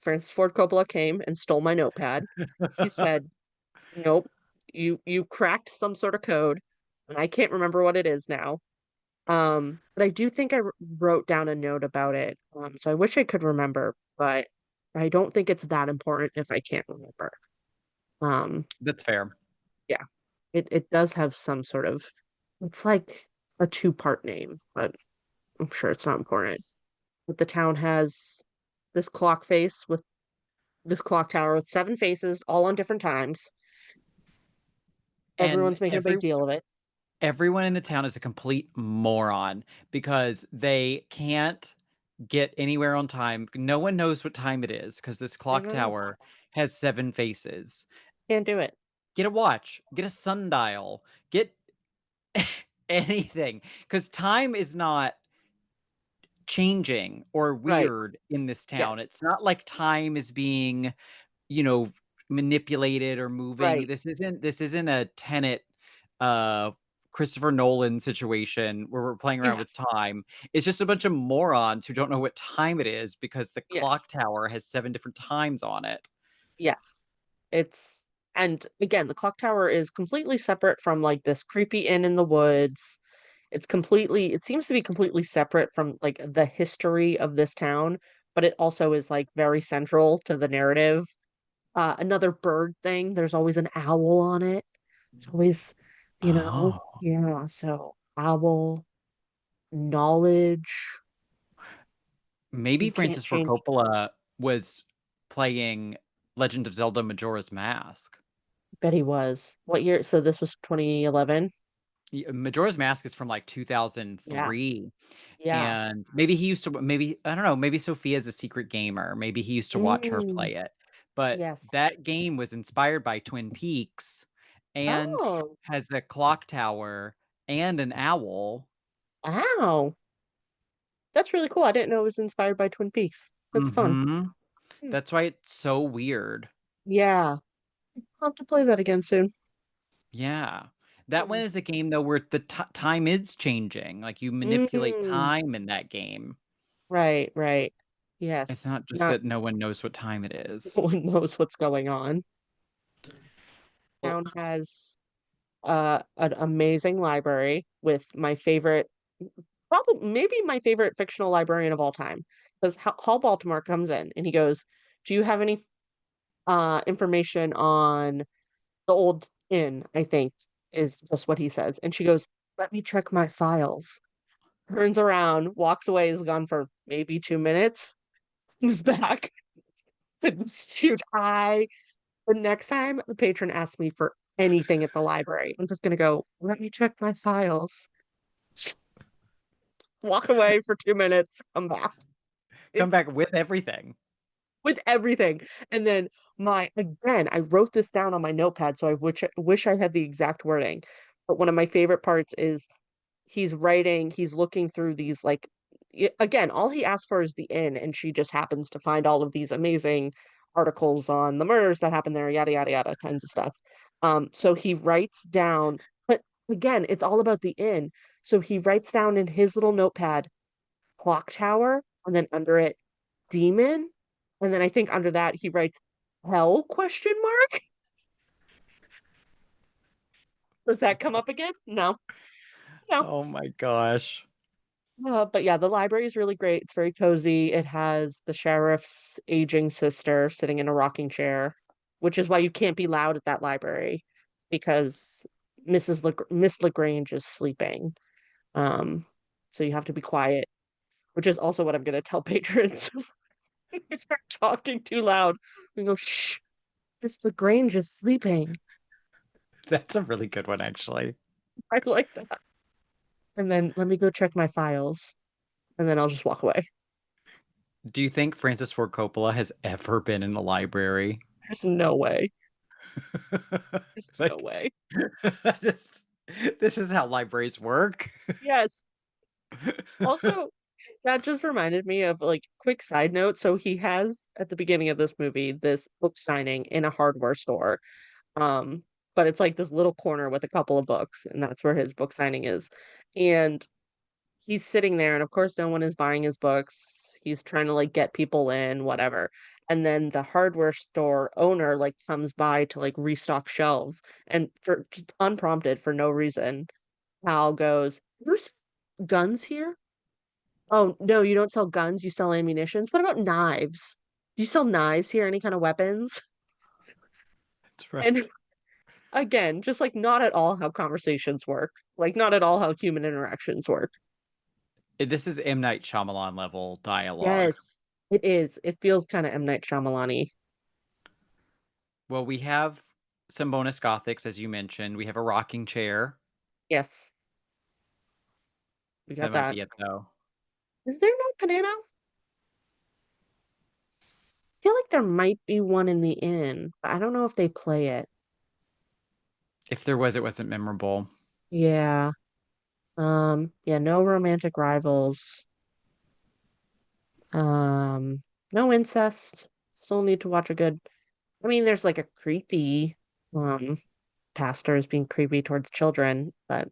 Francis Ford Coppola came and stole my notepad. He said, "Nope, you cracked some sort of code, and I can't remember what it is now." But I do think I wrote down a note about it. So I wish I could remember, but I don't think it's that important if I can't remember. Um, That's fair. yeah, it does have some sort of, it's like a two-part name, but I'm sure it's not important. But the town has this clock face with this clock tower with seven faces, all on different times. And Everyone's making a big deal of it. everyone in the town is a complete moron because they can't get anywhere on time. No one knows what time it is because this I clock know. tower has 7 faces. Can't do it. Get a watch, get a sundial, get anything because time is not changing or Right. weird in this town. Yes. It's not like time is being, you know, manipulated or moving. Right. This isn't a Tenet uh Christopher Nolan situation where we're playing around with Yes. time. It's just a bunch of morons who don't know what time it is because the Yes. clock tower has 7 different times on it. Yes. It's and again, the clock tower is completely separate from like this creepy inn in the woods. It seems to be completely separate from like the history of this town, but it also is like very central to the narrative. Another bird thing, there's always an owl on it. It's always, Oh, yeah, so owl, knowledge, maybe you can't Francis Ford change. Coppola was playing Legend of Zelda Majora's Mask. Bet he was. What year? So this was 2011? Majora's Mask is from like Yeah. 2003. Yeah. And maybe he used to, maybe, I don't know, maybe Sophia's a secret gamer. Maybe he used to watch her Mm, play it. But yes. that game was inspired by Twin Peaks and Oh, has a clock tower and an owl. wow. That's really cool. I didn't know it was inspired by Twin Peaks. That's fun. Hmm. Hmm. That's why it's so weird. Yeah. I'll have to play that again soon. Yeah. That one Hmm. is a game though where the time is changing. Like you manipulate Mm, time in that game. right, right. It's Yes. not just Not that no one knows what time it is. no one knows what's going on. Well, Town has an amazing library with my favorite, probably maybe my favorite fictional librarian of all time. Because Hall Baltimore comes in and he goes, "Do you have any information on the old inn?" I think is just what he says. And she goes, "Let me check my files." Turns around, walks away, is gone for maybe 2 minutes, comes back. And shoot, the next time the patron asks me for anything at the library, I'm just gonna go, "Let me check my files." Walk away for 2 minutes, come back. come It back with everything. with everything. And then again, I wrote this down on my notepad, so I wish I had the exact wording. But one of my favorite parts is he's looking through these like again, all he asked for is the inn, and she just happens to find all of these amazing articles on the murders that happened there, yada yada yada, kinds of stuff. So he writes down, but again, it's all about the inn. So he writes down in his little notepad, clock tower, and then under it, demon, and then I think under that he writes hell question mark. Does that come up again? No, no. Oh my gosh. But yeah, the library is really great. It's very cozy. It has the sheriff's aging sister sitting in a rocking chair, which is why you can't be loud at that library because Miss Lagrange is sleeping. Um, so you have to be quiet. which is also what I'm gonna tell patrons. We start talking too loud. We go, shh, Miss LaGrange is sleeping. That's a really good one, actually. I like that. And then let me go check my files, and then I'll just walk away. Do you think Francis Ford Coppola has ever been in a library? There's no way. There's no Like, way. just, this is how libraries work. Yes. Also, that just reminded me of like quick side note. So he has at the beginning of this movie this book signing in a hardware store. Um, but it's like this little corner with a couple of books, and that's where his book signing is. And he's sitting there, and of course, no one is buying his books. He's trying to like get people in, whatever. And then the hardware store owner like comes by to like restock shelves, and for just unprompted for no reason, Hal goes, "There's guns here." Oh, no, you don't sell guns, you sell ammunitions? What about knives? Do you sell knives here? Any kind of weapons? That's And right. again, just like not at all how conversations work. Like not at all how human interactions work. This is M. Night Shyamalan level dialogue. Yes, it is. It feels kind of M. Night Shyamalan-y. Well, we have some bonus gothics, as you mentioned. We have a rocking chair. Yes, we That got might that. be it, though. Is there no piano? I feel like there might be one in the inn, but I don't know if they play it. If there was, it wasn't memorable. Yeah. Yeah, no romantic rivals. Um, no incest. Still need to watch a good. I mean, there's like a creepy pastor is being creepy towards children, but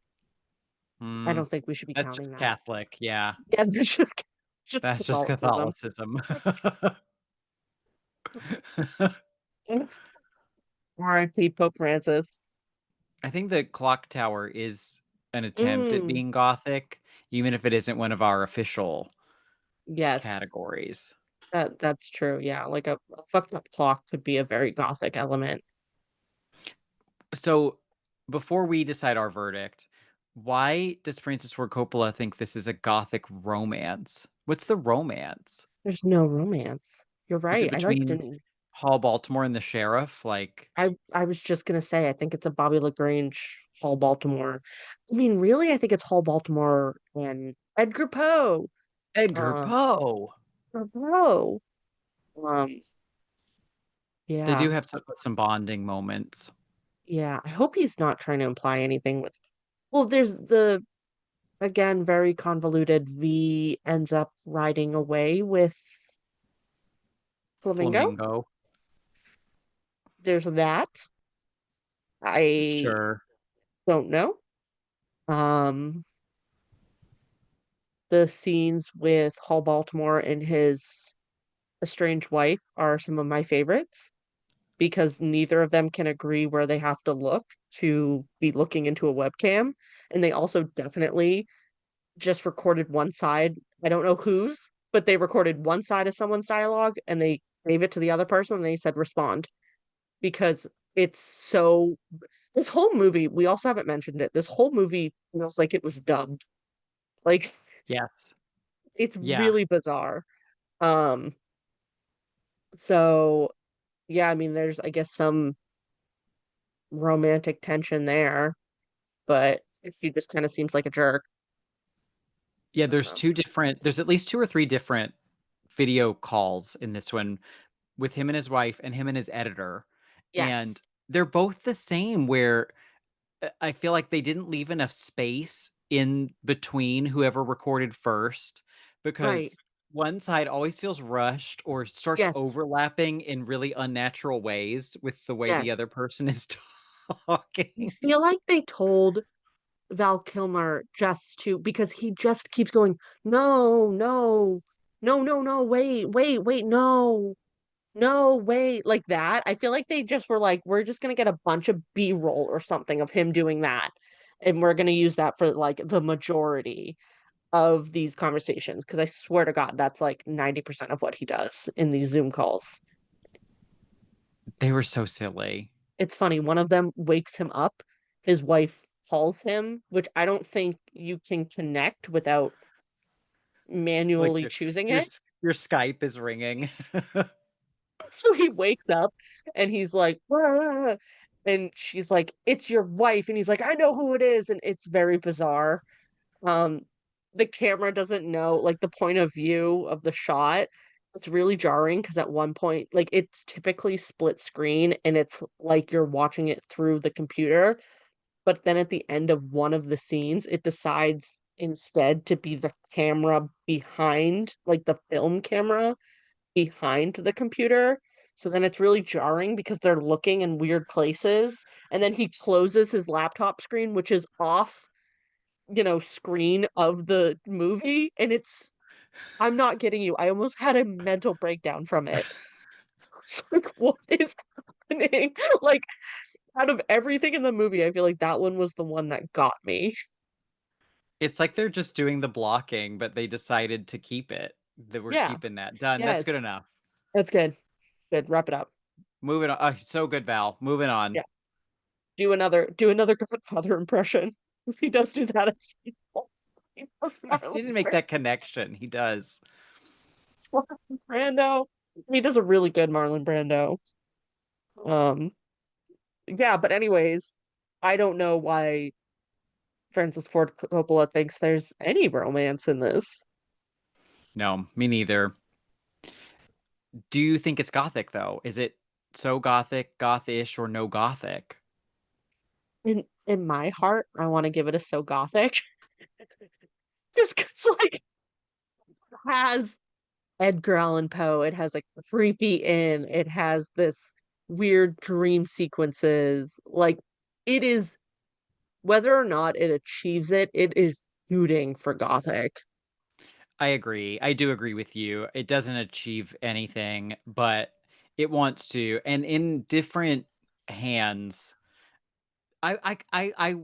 I Hmm. don't think we should be That's counting just that. Catholic, yeah. Yes, it's just That's just Catholicism. Catholicism. R.I.P. Pope Francis. I think the clock tower is an attempt at Mm, being gothic, even if it isn't one of our official yes, categories. that's true. Yeah, like a fucked up clock could be a very gothic element. So, before we decide our verdict, why does Francis Ford Coppola think this is a gothic romance? What's the romance? There's no romance. You're Is right. it I like between didn't. Hall Baltimore and the sheriff? Like I was just gonna say I think it's a Bobby LaGrange Hall Baltimore. I mean, really, I think it's Hall Baltimore and Edgar Poe. Edgar Uh, Poe. Poe. Um, They do yeah, have some bonding moments. yeah. I hope he's not trying to imply anything with. Well, there's the again very convoluted V ends up riding away with Flamingo. Flamingo. There's that. I Sure. don't know. Um, the scenes with Hall Baltimore and his estranged wife are some of my favorites because neither of them can agree where they have to look to be looking into a webcam. And they also definitely just recorded one side. I don't know whose, but they recorded one side of someone's dialogue and they gave it to the other person and they said respond because it's so this whole movie, we also haven't mentioned it. This whole movie feels like it was dubbed. Like Yes. it's Yeah. really bizarre. Um so yeah, I mean there's I guess some romantic tension there, but he just kind of seems like a jerk. Yeah, Um, there's at least two or three different video calls in this one with him and his wife and him and his editor. And yes. they're both the same where I feel like they didn't leave enough space in between whoever recorded first Right. because one side always feels rushed or starts Yes. overlapping in really unnatural ways with the way the other Yes. person is I talking. feel like they told Val Kilmer just to because he just keeps going, no, no, no, no, no, wait, wait, wait, no, no, wait, like that. I feel like they just were like, we're just gonna get a bunch of B-roll or something of him doing that. And we're gonna use that for like the majority of these conversations. Cause I swear to God, that's like 90% of what he does in these Zoom calls. They were so silly. It's funny, one of them wakes him up, his wife calls him, which I don't think you can connect without manually choosing your it. your Skype is ringing. So he wakes up and he's like, "Ah," and she's like, "It's your wife." And he's like, "I know who it is." And it's very bizarre. Um, the camera doesn't know, like, the point of view of the shot. It's really jarring because at one point, like, it's typically split screen and it's like you're watching it through the computer. But then at the end of one of the scenes, it decides instead to be the camera behind, like the film camera behind the computer. So then it's really jarring because they're looking in weird places. And then he closes his laptop screen, which is off, screen of the movie. And I'm not kidding you. I almost had a mental breakdown from it. It's like, what is happening? Like, out of everything in the movie, I feel like that one was the one that got me. It's like they're just doing the blocking, but they decided to keep it. That we're Yeah. keeping that. Done. That's good Yes. enough. That's good. Good. Wrap it up. Moving on. Oh, so good, Val. Moving on. Yeah. Do another Godfather impression. 'Cause he does do that as well. He does I Marlon didn't make that connection. He does. Brando. He does a really good Marlon Brando. Um, yeah, but anyways, I don't know why Francis Ford Coppola thinks there's any romance in this. No, me neither. Do you think it's gothic though? Is it so gothic, gothish, or no gothic? In my heart, I want to give it a so gothic. Just because, like, it has Edgar Allan Poe, it has like the creepy inn, it has this weird dream sequences. Like, it is, whether or not it achieves it, it is shooting for gothic. I agree. I do agree with you. It doesn't achieve anything, but it wants to. And in different hands, I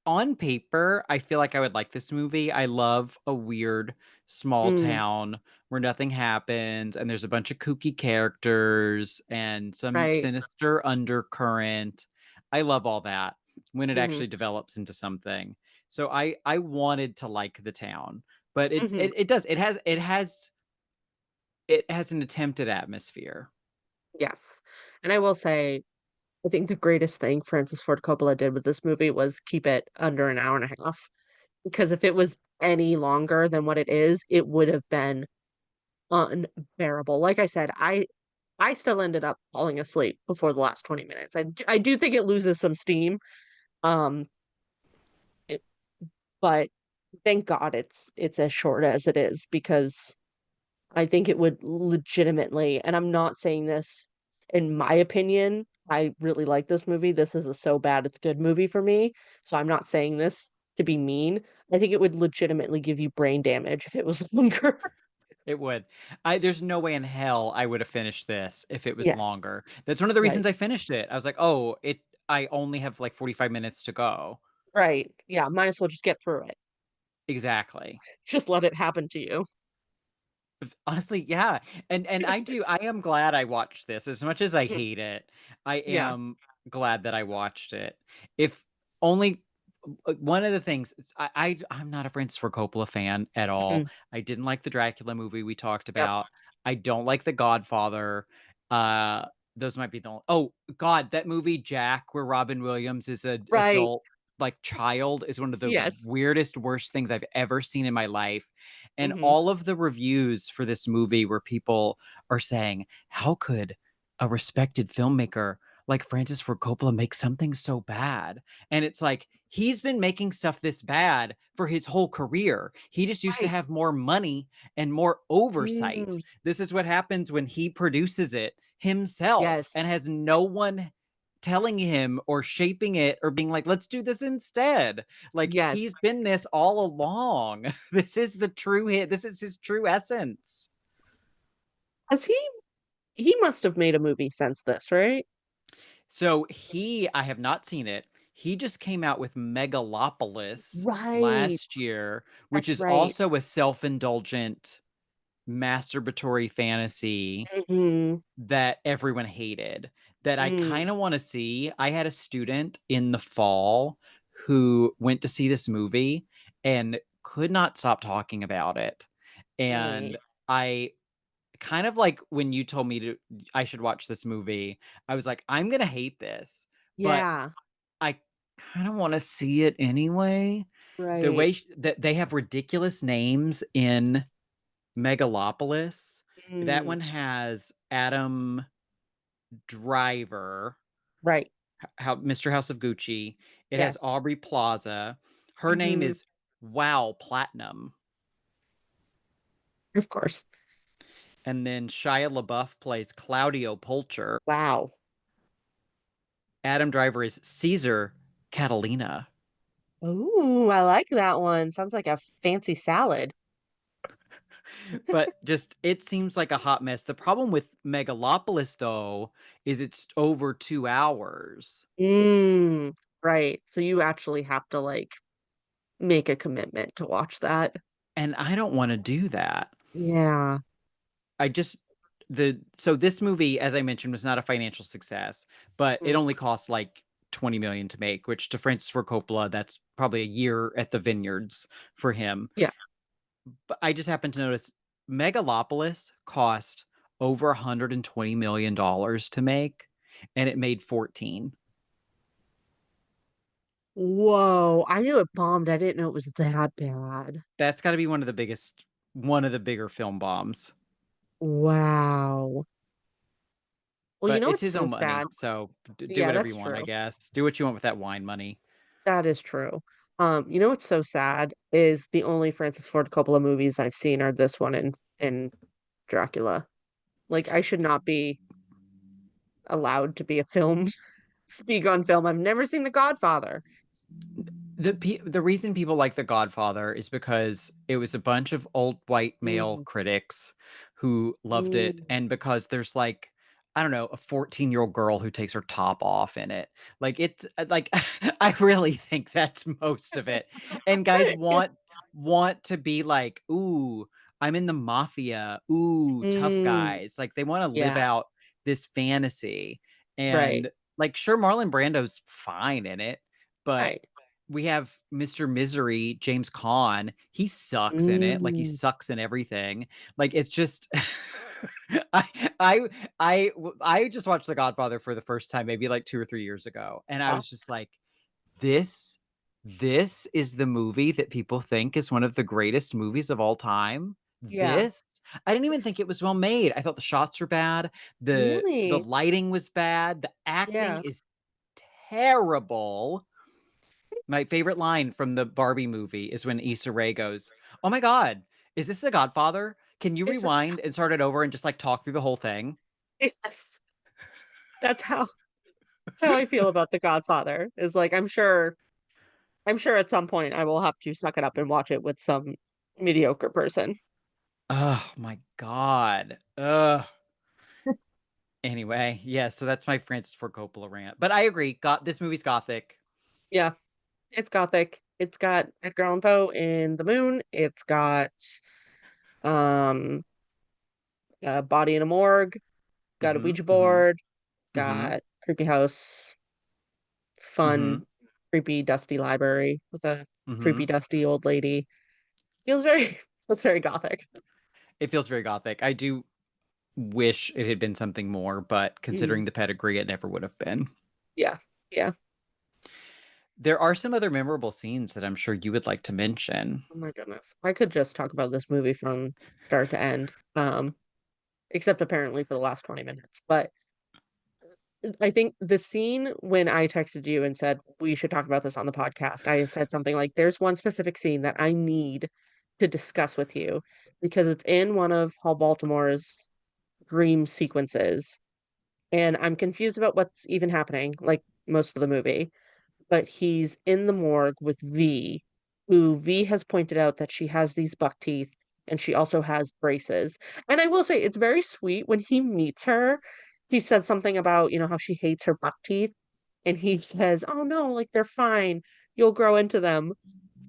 on paper, I feel like I would like this movie. I love a weird small Mm, town where nothing happens and there's a bunch of kooky characters and some right. sinister undercurrent. I love all that when it Hmm. actually develops into something. So I wanted to like the town, but it Hmm. it, it does. It has an attempt at atmosphere. Yes. And I will say, I think the greatest thing Francis Ford Coppola did with this movie was keep it under an hour and a half. Because if it was any longer than what it is, it would have been unbearable. Like I said, I still ended up falling asleep before the last 20 minutes. I do think it loses some steam. Um, it, but thank God it's as short as it is because I think it would legitimately, and I'm not saying this in my opinion. I really like this movie. This is a so bad it's good movie for me. So I'm not saying this to be mean. I think it would legitimately give you brain damage if it was longer. It would. There's no way in hell I would have finished this if it was Yes. longer. That's one of the Right. reasons I finished it. I was like, "Oh, I only have like 45 minutes to go." Right. Yeah, might as well just get through it. Exactly. Just let it happen to you. Honestly, yeah. And I am glad I watched this. As much as I Mhm. hate it, I Yeah. am glad that I watched it. If only one of the things I'm not a Francis Ford Coppola fan at all. Mhm. I didn't like the Dracula movie we talked Yep. about. I don't like The Godfather. Uh those might be the only, oh God, that movie Jack where Robin Williams is a Right. adult like child is one of the Yes. weirdest worst things I've ever seen in my life. And Mhm. all of the reviews for this movie where people are saying, "How could a respected filmmaker like Francis Ford Coppola make something so bad?" And it's like, he's been making stuff this bad for his whole career. He just used to Right. have more money and more oversight. Mm. This is what happens when he produces it himself Yes. and has no one telling him or shaping it or being like, let's do this instead. Like, Yes. he's been this all along. This is the true hit. This is his true essence. Has he must have made a movie since this, right? So I have not seen it. He just came out with Megalopolis Right. last year, which That's is right. also a self-indulgent masturbatory fantasy Mhm. that everyone hated that I Mm. kind of want to see. I had a student in the fall who went to see this movie and could not stop talking about it. And Really? I kind of like when you told me I should watch this movie, I was like, I'm gonna hate this, but Yeah. I kind of want to see it anyway. The Right. way that they have ridiculous names in Megalopolis. That Mm, one has Adam Driver, right. Mr. House of Gucci. It has Yes. Aubrey Plaza. Her name Hmm. is Wow Platinum. Of course. And then Shia LaBeouf plays Claudio Pulcher. Wow. Adam Driver is Caesar Catalina. Ooh, I like that one. Sounds like a fancy salad. But just it seems like a hot mess. The problem with Megalopolis though is it's over 2 hours. Mm, right. So you actually have to like make a commitment to watch that. And I don't want to do that. Yeah. I just so this movie, as I mentioned, was not a financial success, but it Mm, only cost like 20 million to make, which to Francis Ford Coppola, that's probably a year at the vineyards for him. yeah. But I just happened to notice Megalopolis cost over $120 million to make, and it made 14. Whoa. I knew it bombed. I didn't know it was that bad. That's got to be one of the bigger film bombs. Wow. Well, you But know it's what's his so own sad? money, so do Yeah, whatever that's you want, I true. guess. Do what you want with that wine money. That is true. You know what's so sad is the only Francis Ford Coppola movies I've seen are this one and Dracula. Like I should not be allowed to be a film speak on film. I've never seen The Godfather. The reason people like The Godfather is because it was a bunch of old white male Mm, critics who loved it, mm. and because there's like, I don't know, a 14-year-old girl who takes her top off in it. Like it's like I really think that's most of it. And guys Yeah. want to be like, ooh, I'm in the mafia. Ooh, tough Mm, guys. Like they want to live yeah, out this fantasy. right, And like sure, Marlon Brando's fine in it, but right. we have Mr. Misery, James Caan. He sucks in it. Like he Mm. sucks in everything. Like it's just I I I just watched The Godfather for the first time maybe like 2 or 3 years ago, and I Yeah, was just like, this this is the movie that people think is one of the greatest movies of all time. yeah. This I didn't even think it was well made. I thought the shots were bad. The Really? lighting was bad. The acting Yeah. is terrible. My favorite line from the Barbie movie is when Issa Rae goes, "Oh my God, is this The Godfather? Can you Is this rewind and start it over and just like talk through the whole thing?" yes. That's how I feel about The Godfather. Is like I'm sure at some point I will have to suck it up and watch it with some mediocre person. Oh my God. Ugh. Anyway, yeah, so that's my Francis Ford Coppola rant. But I agree. This movie's gothic. Yeah, it's gothic. It's got Edgar Allan Poe in The Moon. It's got um a body in a morgue, got a Mm-hmm. Ouija Mm-hmm. board, Mm-hmm. got creepy house, Mm-hmm. fun, creepy, dusty library with a Mm-hmm. creepy, dusty old lady. Feels very feels very gothic. It feels very gothic. I do wish it had been something more, but Mm, considering the pedigree, it never would have been. yeah, yeah. There are some other memorable scenes that I'm sure you would like to mention. Oh my goodness. I could just talk about this movie from start to end. Except apparently for the last 20 minutes. But I think the scene when I texted you and said we should talk about this on the podcast, I said something like, "There's one specific scene that I need to discuss with you because it's in one of Paul Baltimore's dream sequences, and I'm confused about what's even happening, like most of the movie." But he's in the morgue with V, who V has pointed out that she has these buck teeth and she also has braces. And I will say it's very sweet when he meets her. He said something about, how she hates her buck teeth. And he says, "Oh no, like they're fine. You'll grow into them."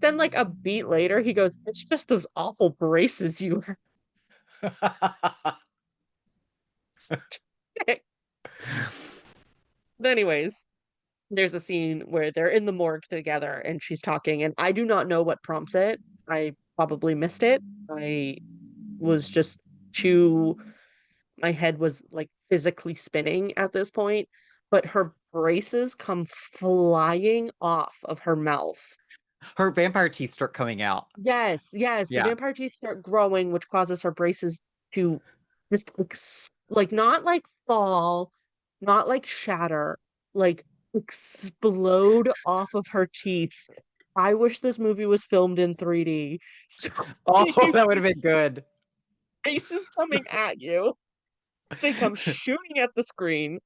Then, like a beat later, he goes, "It's just those awful braces you wear." But anyways, there's a scene where they're in the morgue together and she's talking, and I do not know what prompts it. I probably missed it. I was just too, my head was like physically spinning at this point, but her braces come flying off of her mouth. Her vampire teeth start coming out. Yes, yes, the Yeah. vampire teeth start growing, which causes her braces to just like not like fall, not like shatter, like explode off of her teeth. I wish this movie was filmed in 3D. So Oh, you that would have been good. faces coming at you. They come shooting at the screen.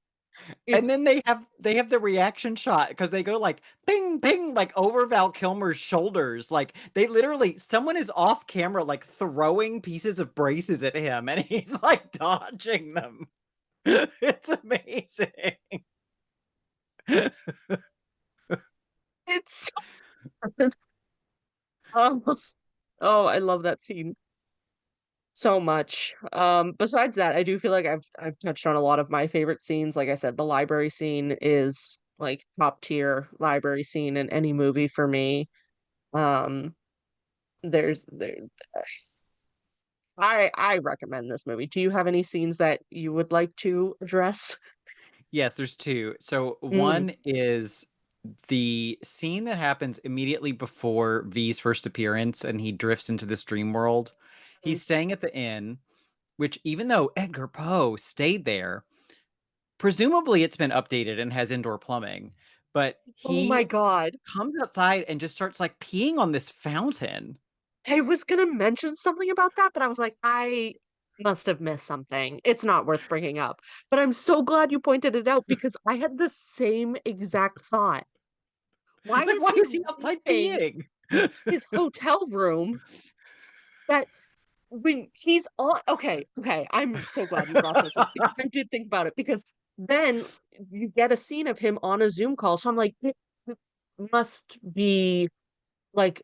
It's And then they have the reaction shot because they go like ping ping like over Val Kilmer's shoulders. Like they literally someone is off camera like throwing pieces of braces at him and he's like dodging them. It's amazing. it's oh, oh, I love that scene so much. Besides that, I do feel like I've touched on a lot of my favorite scenes. Like I said, the library scene is like top tier library scene in any movie for me. Um, there I recommend this movie. Do you have any scenes that you would like to address? Yes, there's two. So Mm, one is the scene that happens immediately before V's first appearance and he drifts into this dream world. mm. He's staying at the inn, which even though Edgar Poe stayed there, presumably it's been updated and has indoor plumbing, but Oh my he God. comes outside and just starts like peeing on this fountain. I was gonna mention something about that, but I was like, I must have missed something. It's not worth bringing up. But I'm so glad you pointed it out because I had the same exact thought. Why It's like, is why he is he outside leaving peeing? his hotel room that when he's on okay, I'm so glad you brought this up because I did think about it because then you get a scene of him on a Zoom call. So I'm like, it must be like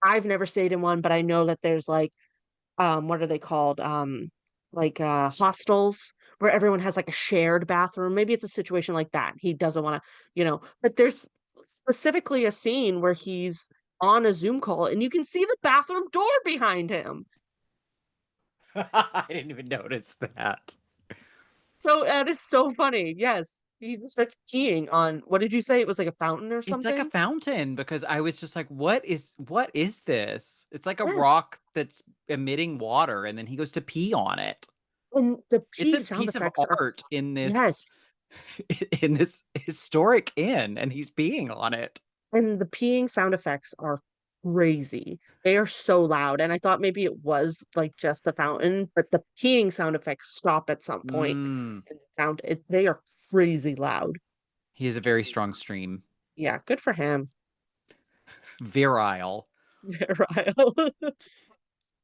I've never stayed in one, but I know that there's like what are they called? Like hostels where everyone has like a shared bathroom. Maybe it's a situation like that. He doesn't want to, but there's specifically a scene where he's on a Zoom call and you can see the bathroom door behind him. I didn't even notice that. So that is so funny. Yes. He just starts peeing on what did you say? It was like a fountain or It's like a something? fountain because I was just like, what is this? It's like a Yes. rock that's emitting water and then he goes to pee on it. And the It's pee a sound piece of effects are art in this yes. in this historic inn and he's peeing on it. And the peeing sound effects are crazy. They are so loud, and I thought maybe it was, like, just the fountain, but the peeing sound effects stop at some point, Mm. and they are crazy loud. He has a very strong stream. Yeah, good for him. Virile. Virile.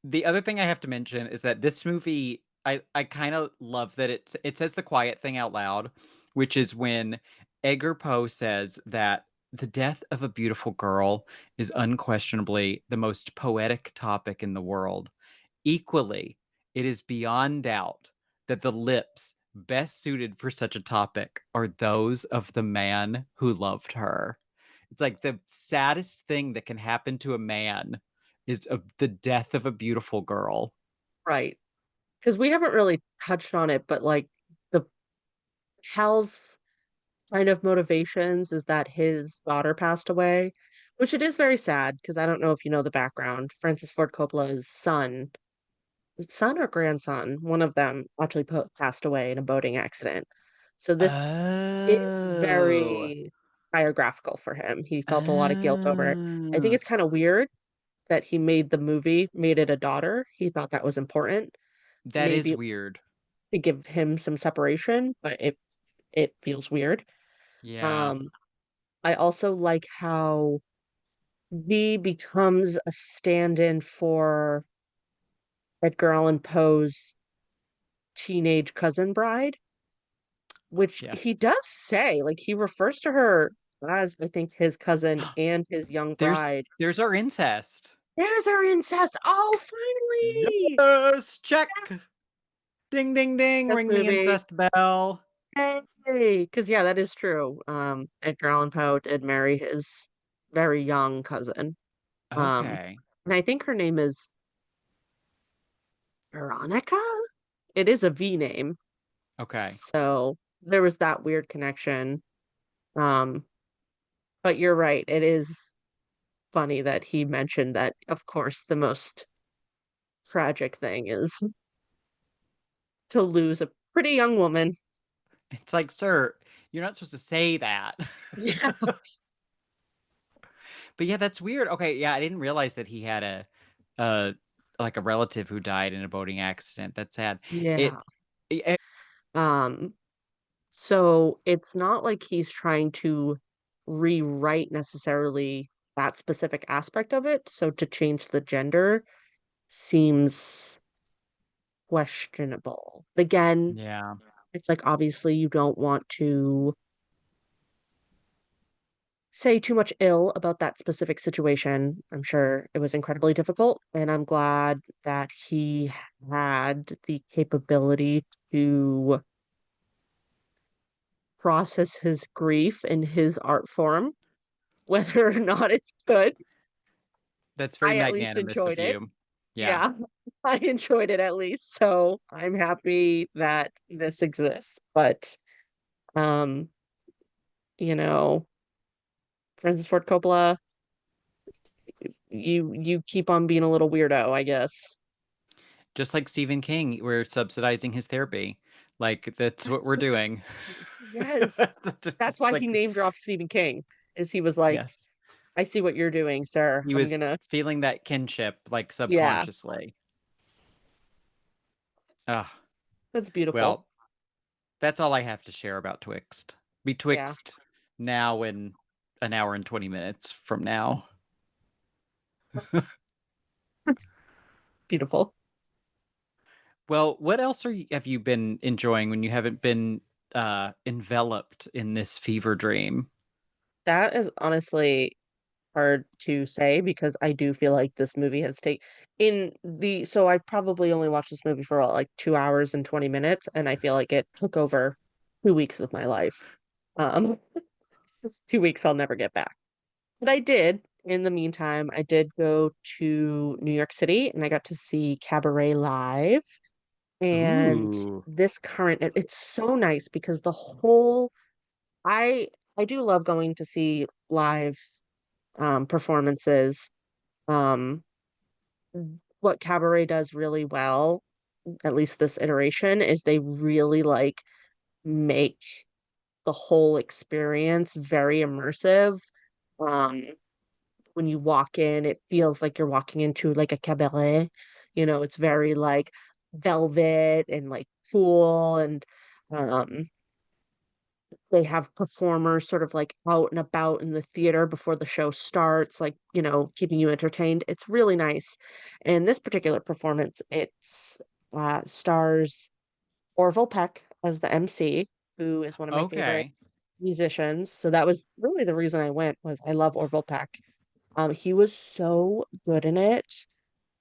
The other thing I have to mention is that this movie, I kind of love that it says the quiet thing out loud, which is when Edgar Poe says that the death of a beautiful girl is unquestionably the most poetic topic in the world. Equally, it is beyond doubt that the lips best suited for such a topic are those of the man who loved her. It's like the saddest thing that can happen to a man is the death of a beautiful girl. Right. Because we haven't really touched on it, but, like, the Hal's kind of motivations is that his daughter passed away, which it is very sad because I don't know if you know the background. Francis Ford Coppola's son or grandson, one of them actually passed away in a boating accident. So this is Oh. very biographical for him. He felt a lot of guilt over it. I think Oh. it's kind of weird that he made the movie, made it a daughter. He thought that was important, That is maybe weird. to give him some separation, but it feels weird. Yeah. Um, I also like how V becomes a stand-in for Edgar Allan Poe's teenage cousin bride. Which Yes. he does say, like, he refers to her as, I think, his cousin and his young There's bride. there's our incest. There's our incest! Oh, finally! Yes, check. Ding ding ding, This ring the movie. incest bell. Hey! 'Cause, yeah, that is true. Edgar Allan Poe did marry his very young cousin. Um, Okay. and I think her name is Veronica? It is a V name. Okay. So there was that weird connection. Um, but you're right. It is funny that he mentioned that, of course, the most tragic thing is to lose a pretty young woman. It's like, sir, you're not supposed to say that. Yeah. But yeah, that's weird. Okay, yeah, I didn't realize that he had a like a relative who died in a boating accident. That's sad. Yeah. It Um, so it's not like he's trying to rewrite necessarily that specific aspect of it. So to change the gender seems questionable. Again, yeah. it's like obviously you don't want to say too much ill about that specific situation. I'm sure it was incredibly difficult, and I'm glad that he had the capability to process his grief in his art form, whether or not it's good. That's very I at least magnanimous of enjoyed it. you. Yeah. Yeah, I enjoyed it at least, so I'm happy that this exists. But, um, you know, Francis Ford Coppola, you keep on being a little weirdo, I guess. Just like Stephen King, we're subsidizing his therapy. Like that's what That's we're what doing. Yes. That's Just why he like name dropped Stephen King, is he was like, yes. "I see what you're doing, sir. He I'm was gonna." feeling that kinship like Yeah, subconsciously. Ah, that's beautiful. well, that's all I have to share about Twixt. Yeah, Betwixt now and an hour and 20 minutes from now. beautiful. Well, what else have you been enjoying when you haven't been enveloped in this fever dream? That is honestly hard to say because I do feel like this movie has so I probably only watched this movie for like 2 hours and 20 minutes, and I feel like it took over 2 weeks of my life. Um, just 2 weeks I'll never get back. But I did. In the meantime, I did go to New York City and I got to see Cabaret live. And Ooh. it's so nice because I I do love going to see live performances. Um, what Cabaret does really well, at least this iteration, is they really like make the whole experience very immersive. Um, when you walk in, it feels like you're walking into like a cabaret. It's very like velvet and like cool and um they have performers sort of like out and about in the theater before the show starts, like, keeping you entertained. It's really nice. And this particular performance, it's stars Orville Peck as the MC, who is one of my favorite Okay. musicians. So that was really the reason I went was I love Orville Peck. He was so good in it.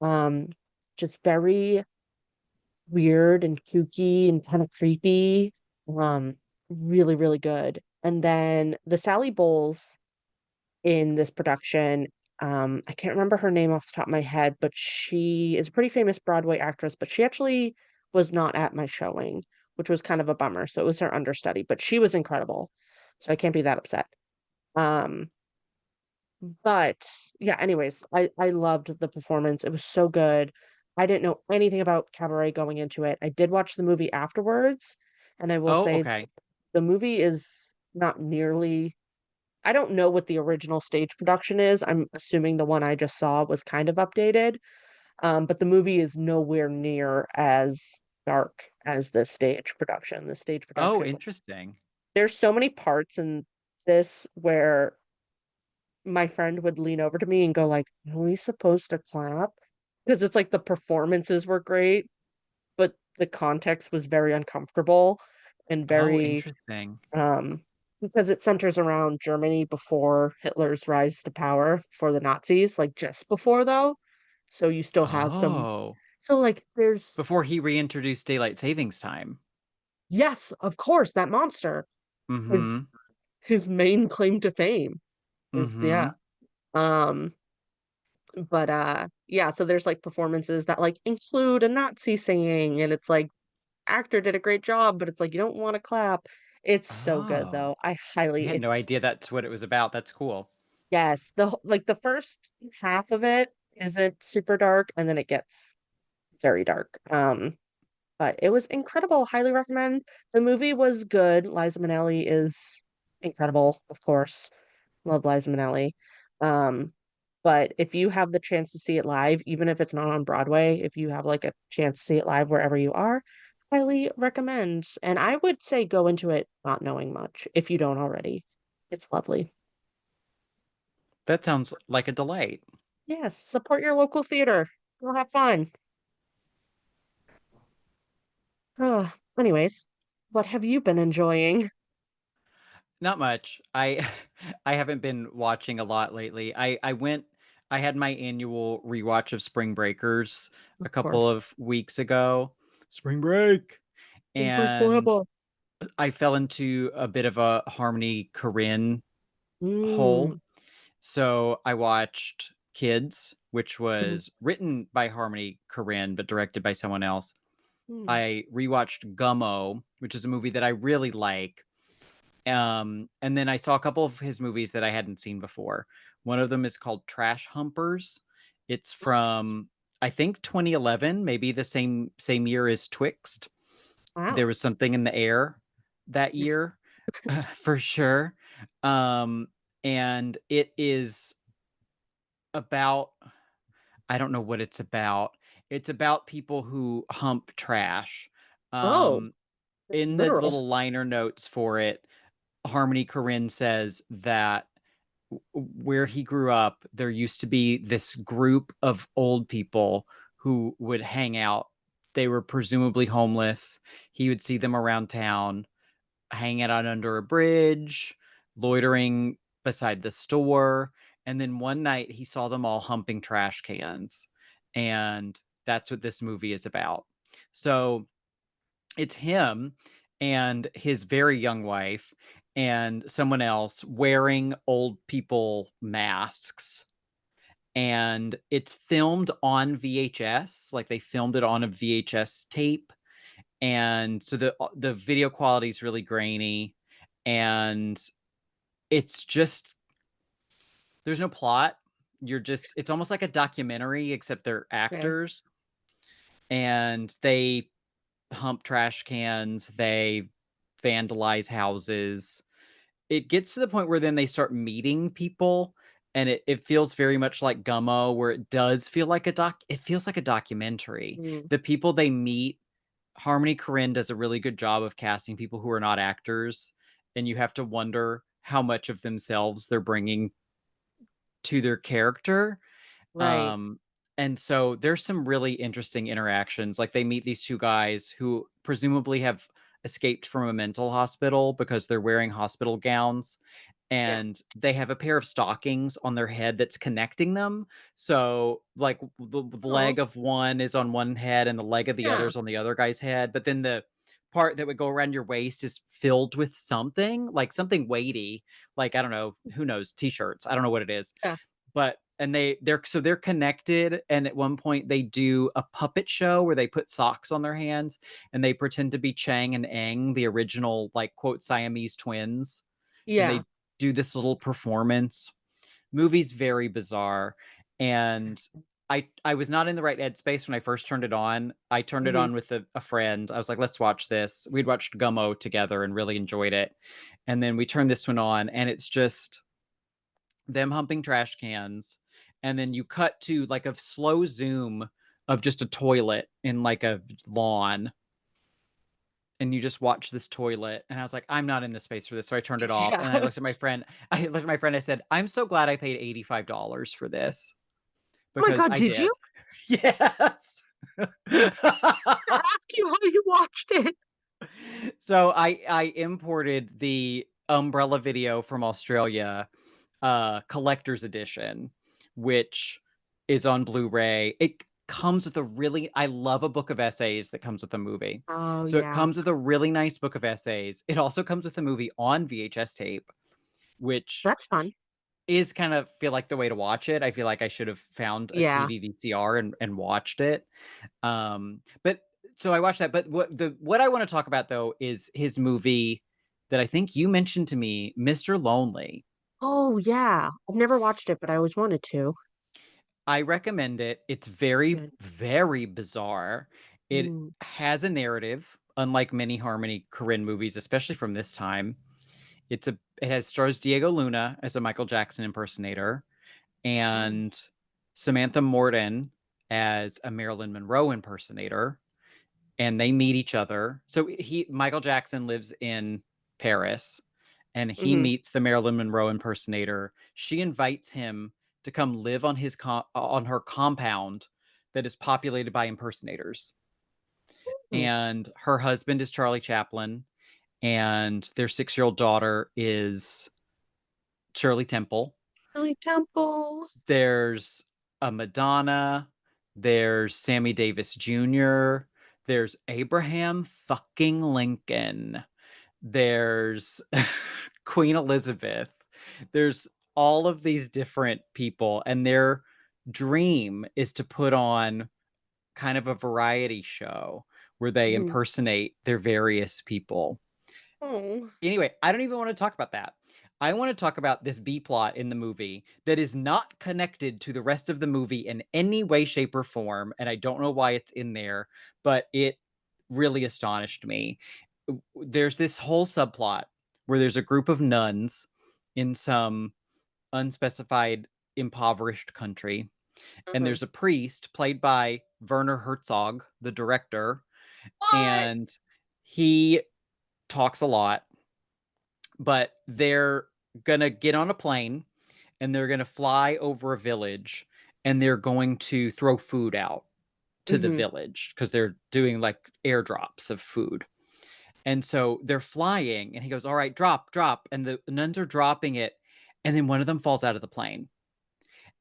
Um, just very weird and kooky and kind of creepy. Um, really, really good. And then the Sally Bowles in this production, I can't remember her name off the top of my head, but she is a pretty famous Broadway actress, but she actually was not at my showing, which was kind of a bummer. So it was her understudy, but she was incredible. So I can't be that upset. Um, but yeah, anyways, I loved the performance. It was so good. I didn't know anything about Cabaret going into it. I did watch the movie afterwards, and I will Oh, say okay. the movie is not nearly I don't know what the original stage production is. I'm assuming the one I just saw was kind of updated. But the movie is nowhere near as dark as the stage production. The stage Oh, production, interesting. there's so many parts in this where my friend would lean over to me and go like, "Are we supposed to clap?" Because it's like the performances were great, but the context was very uncomfortable and Oh, very interesting. because it centers around Germany before Hitler's rise to power for the Nazis, like just before though. So you still have some Oh, so like there's before he reintroduced daylight savings time. yes, of course, that monster is Mm-hmm. his main claim to fame is yeah. Mm-hmm. Um But yeah, so there's like performances that like include a Nazi singing, and it's like actor did a great job, but it's like you don't want to clap. It's so good Oh, though. I I highly had if no idea that's what it was about. That's cool. yes, like the first half of it isn't super dark, and then it gets very dark. But it was incredible. Highly recommend. The movie was good. Liza Minnelli is incredible, of course. Love Liza Minnelli. Um, but if you have the chance to see it live, even if it's not on Broadway, if you have like a chance to see it live wherever you are, highly recommend. And I would say go into it not knowing much if you don't already. It's lovely. That sounds like a delight. Yes, support your local theater. Go have fun. Anyways, what have you been enjoying? Not much. I I haven't been watching a lot lately. I had my annual rewatch of Spring Breakers a Of couple course. of weeks ago. Spring break. Break And forever. I fell into a bit of a Harmony Korine hole. Mm, So I watched Kids, which mhm, was written by Harmony Korine but directed by someone else. mm. I rewatched Gummo, which is a movie that I really like. And then I saw a couple of his movies that I hadn't seen before. One of them is called Trash Humpers. It's from I think 2011, maybe the same year as Twixt. There Wow. was something in the air that year, for sure. Um, and it is about I don't know what it's about. It's about people who hump trash. Oh, Um, in the literal. little liner notes for it, Harmony Korine says that where he grew up, there used to be this group of old people who would hang out. They were presumably homeless. He would see them around town, hanging out under a bridge, loitering beside the store. And then one night he saw them all humping trash cans. And that's what this movie is about. So it's him and his very young wife and someone else wearing old people masks, and it's filmed on VHS, like they filmed it on a VHS tape, and so the video quality is really grainy, and it's just there's no plot. It's almost like a documentary except they're Okay. actors, and they hump trash cans, they vandalize houses. It gets to the point where then they start meeting people, and it feels very much like Gummo, where it does feel like it feels like a documentary. Mm, The people they meet, Harmony Korine does a really good job of casting people who are not actors, and you have to wonder how much of themselves they're bringing to their character. right. Um, and so there's some really interesting interactions. Like they meet these two guys who presumably have escaped from a mental hospital because they're wearing hospital gowns, Yeah. and they have a pair of stockings on their head that's connecting them. So like the Oh, leg of one is on one head and the leg of the other yeah. is on the other guy's head, but then the part that would go around your waist is filled with something, like something weighty, like I don't know, who knows, t-shirts. I don't know what it is, Yeah. but and they're connected, and at one point they do a puppet show where they put socks on their hands and they pretend to be Chang and Eng, the original like quote Siamese twins, and Yeah. they do this little performance. Movie's very bizarre, and I was not in the right headspace when I first turned it on. I turned it Hmm. on with a friend. I was like, let's watch this. We'd watched Gummo together and really enjoyed it, and then we turned this one on, and it's just them humping trash cans, and then you cut to like a slow zoom of just a toilet in like a lawn, and you just watch this toilet, and I was like, I'm not in the space for this, so I turned it off, Yeah. and I looked at my friend. I looked at my friend. I said, I'm so glad I paid $85 for this, Oh my because God, I did did. you? Yes. I ask you how you watched it. So I imported the Umbrella Video from Australia, collector's edition, which is on Blu-ray. It comes with a really I love a book of essays that comes with a movie. Oh So it yeah. comes with a really nice book of essays. It also comes with a movie on VHS tape, which That's fun. is kind of feel like the way to watch it. I feel like I should have found a Yeah. TV VCR and watched it. But so I watched that. But what I want to talk about though is his movie that I think you mentioned to me, Mr. Lonely. Oh, yeah. I've never watched it, but I always wanted to. I recommend it. It's very, Good. very bizarre. It Mm, has a narrative, unlike many Harmony Korine movies, especially from this time. It has stars Diego Luna as a Michael Jackson impersonator mm, and Samantha Morton as a Marilyn Monroe impersonator, and they meet each other. So Michael Jackson lives in Paris, and he mhm, meets the Marilyn Monroe impersonator. She invites him to come live on on her compound that is populated by impersonators. mm. And her husband is Charlie Chaplin, and their 6-year-old daughter is Shirley Temple. Shirley Temple. There's a Madonna. There's Sammy Davis Jr. There's Abraham fucking Lincoln. There's Queen Elizabeth. There's all of these different people, and their dream is to put on kind of a variety show where they Mhm. impersonate their various people. Oh. Anyway, I don't even want to talk about that. I want to talk about this B plot in the movie that is not connected to the rest of the movie in any way, shape, or form. And I don't know why it's in there, but it really astonished me. There's this whole subplot where there's a group of nuns in some unspecified, impoverished country. And Mhm. there's a priest played by Werner Herzog, the director, What? and he talks a lot, but they're gonna get on a plane and they're gonna fly over a village and they're going to throw food out to the Mhm. village because they're doing like airdrops of food. And so they're flying and he goes, "All right, drop, drop." And the nuns are dropping it. And then one of them falls out of the plane.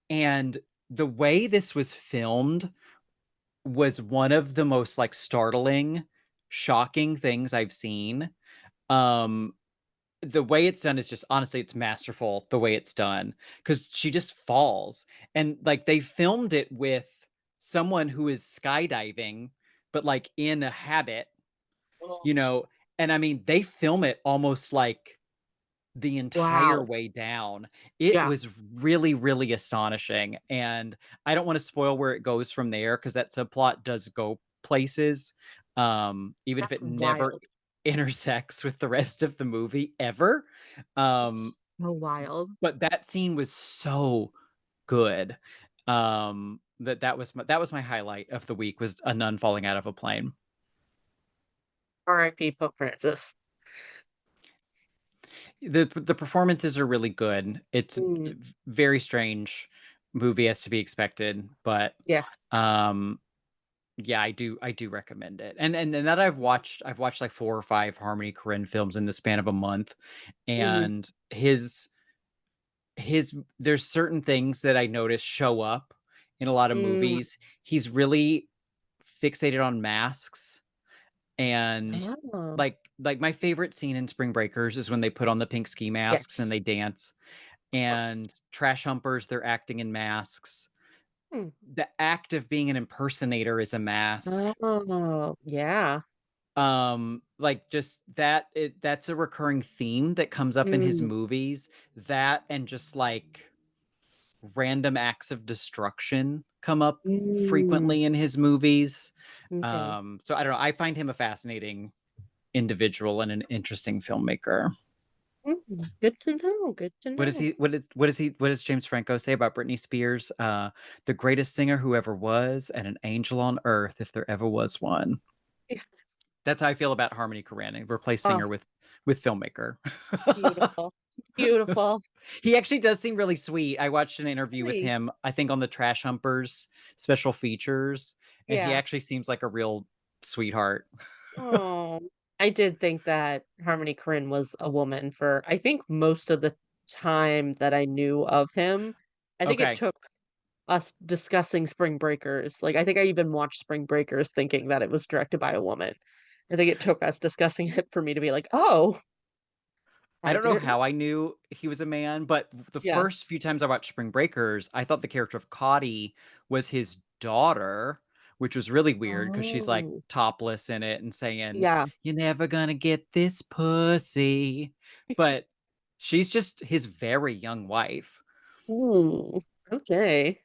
And the way this was filmed was one of the most like startling, shocking things I've seen. Um, the way it's done is just honestly it's masterful the way it's done because she just falls and like they filmed it with someone who is skydiving but like in a habit, Oh, you know. And I mean they film it almost like the entire wow. way down. It Yeah, was really, really astonishing, and I don't want to spoil where it goes from there because that subplot does go places, even if that's it never wild. intersects with the rest of the movie ever. Um, It's so wild. but that scene was so good. That was my highlight of the week was a nun falling out of a plane. R.I.P. Pope Francis. The performances are really good. It's Mm, very strange movie as to be expected, but yes. um yeah, I do recommend it. And that I've watched like 4 or 5 Harmony Korine films in the span of a month, Mhm. and his there's certain things that I notice show up in a lot of Mm, movies. He's really fixated on masks. And yeah. like my favorite scene in Spring Breakers is when they put on the pink ski masks and Yes, they dance. of course. And Trash Humpers, they're acting in masks. Hmm. The act of being an impersonator is a mask. Oh, yeah. Like just that's a recurring theme that comes up in his Mm, movies. That and just like random acts of destruction come up mm, frequently in his movies. okay. So I don't know. I find him a fascinating individual and an interesting filmmaker. Good to know, good to What does know. he? What does James Franco say about Britney Spears? The greatest singer who ever was, and an angel on earth if there ever was one. Yes. That's how I feel about Harmony Korine. Replace Oh, singer with filmmaker. beautiful. Beautiful. He actually does seem really sweet. I watched an interview with Really? him, I think on the Trash Humpers special features, and he Yeah. actually seems like a real sweetheart. Oh, I did think that Harmony Korine was a woman for I think most of the time that I knew of him. I think it Okay. took us discussing Spring Breakers. Like, I think I even watched Spring Breakers thinking that it was directed by a woman. I think it took us discussing it for me to be like, "Oh." I I don't know didn't know. how I knew he was a man, but the Yeah. first few times I watched Spring Breakers, I thought the character of Cottie was his daughter, which was really weird because she's like Oh, topless in it and saying, yeah. "You're never gonna get this pussy." But she's just his very young wife. Ooh, okay.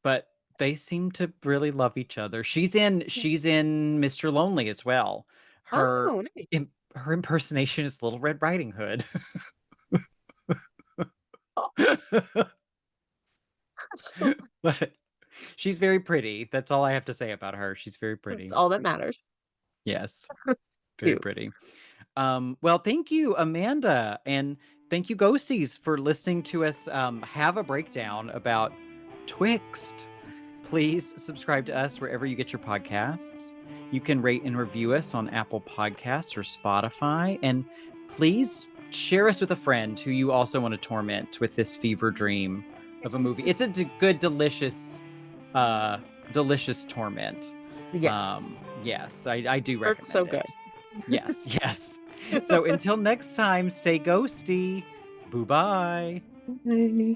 But they seem to really love each other. She's in Mr. Lonely as well. Her Oh, nice. her impersonation is Little Red Riding Hood. Oh, But she's very pretty. That's all I have to say about her. She's very that's pretty. all that matters. Yes, very Cute. pretty. Well, thank you, Amanda, and thank you, Ghosties, for listening to us have a breakdown about Twixt. Please subscribe to us wherever you get your podcasts. You can rate and review us on Apple Podcasts or Spotify, and please share us with a friend who you also want to torment with this fever dream of a movie. It's a good, delicious torment. Yes. Yes, I do It's so recommend good. it. Yes, yes. So until next time, stay ghosty. Boo bye. Bye.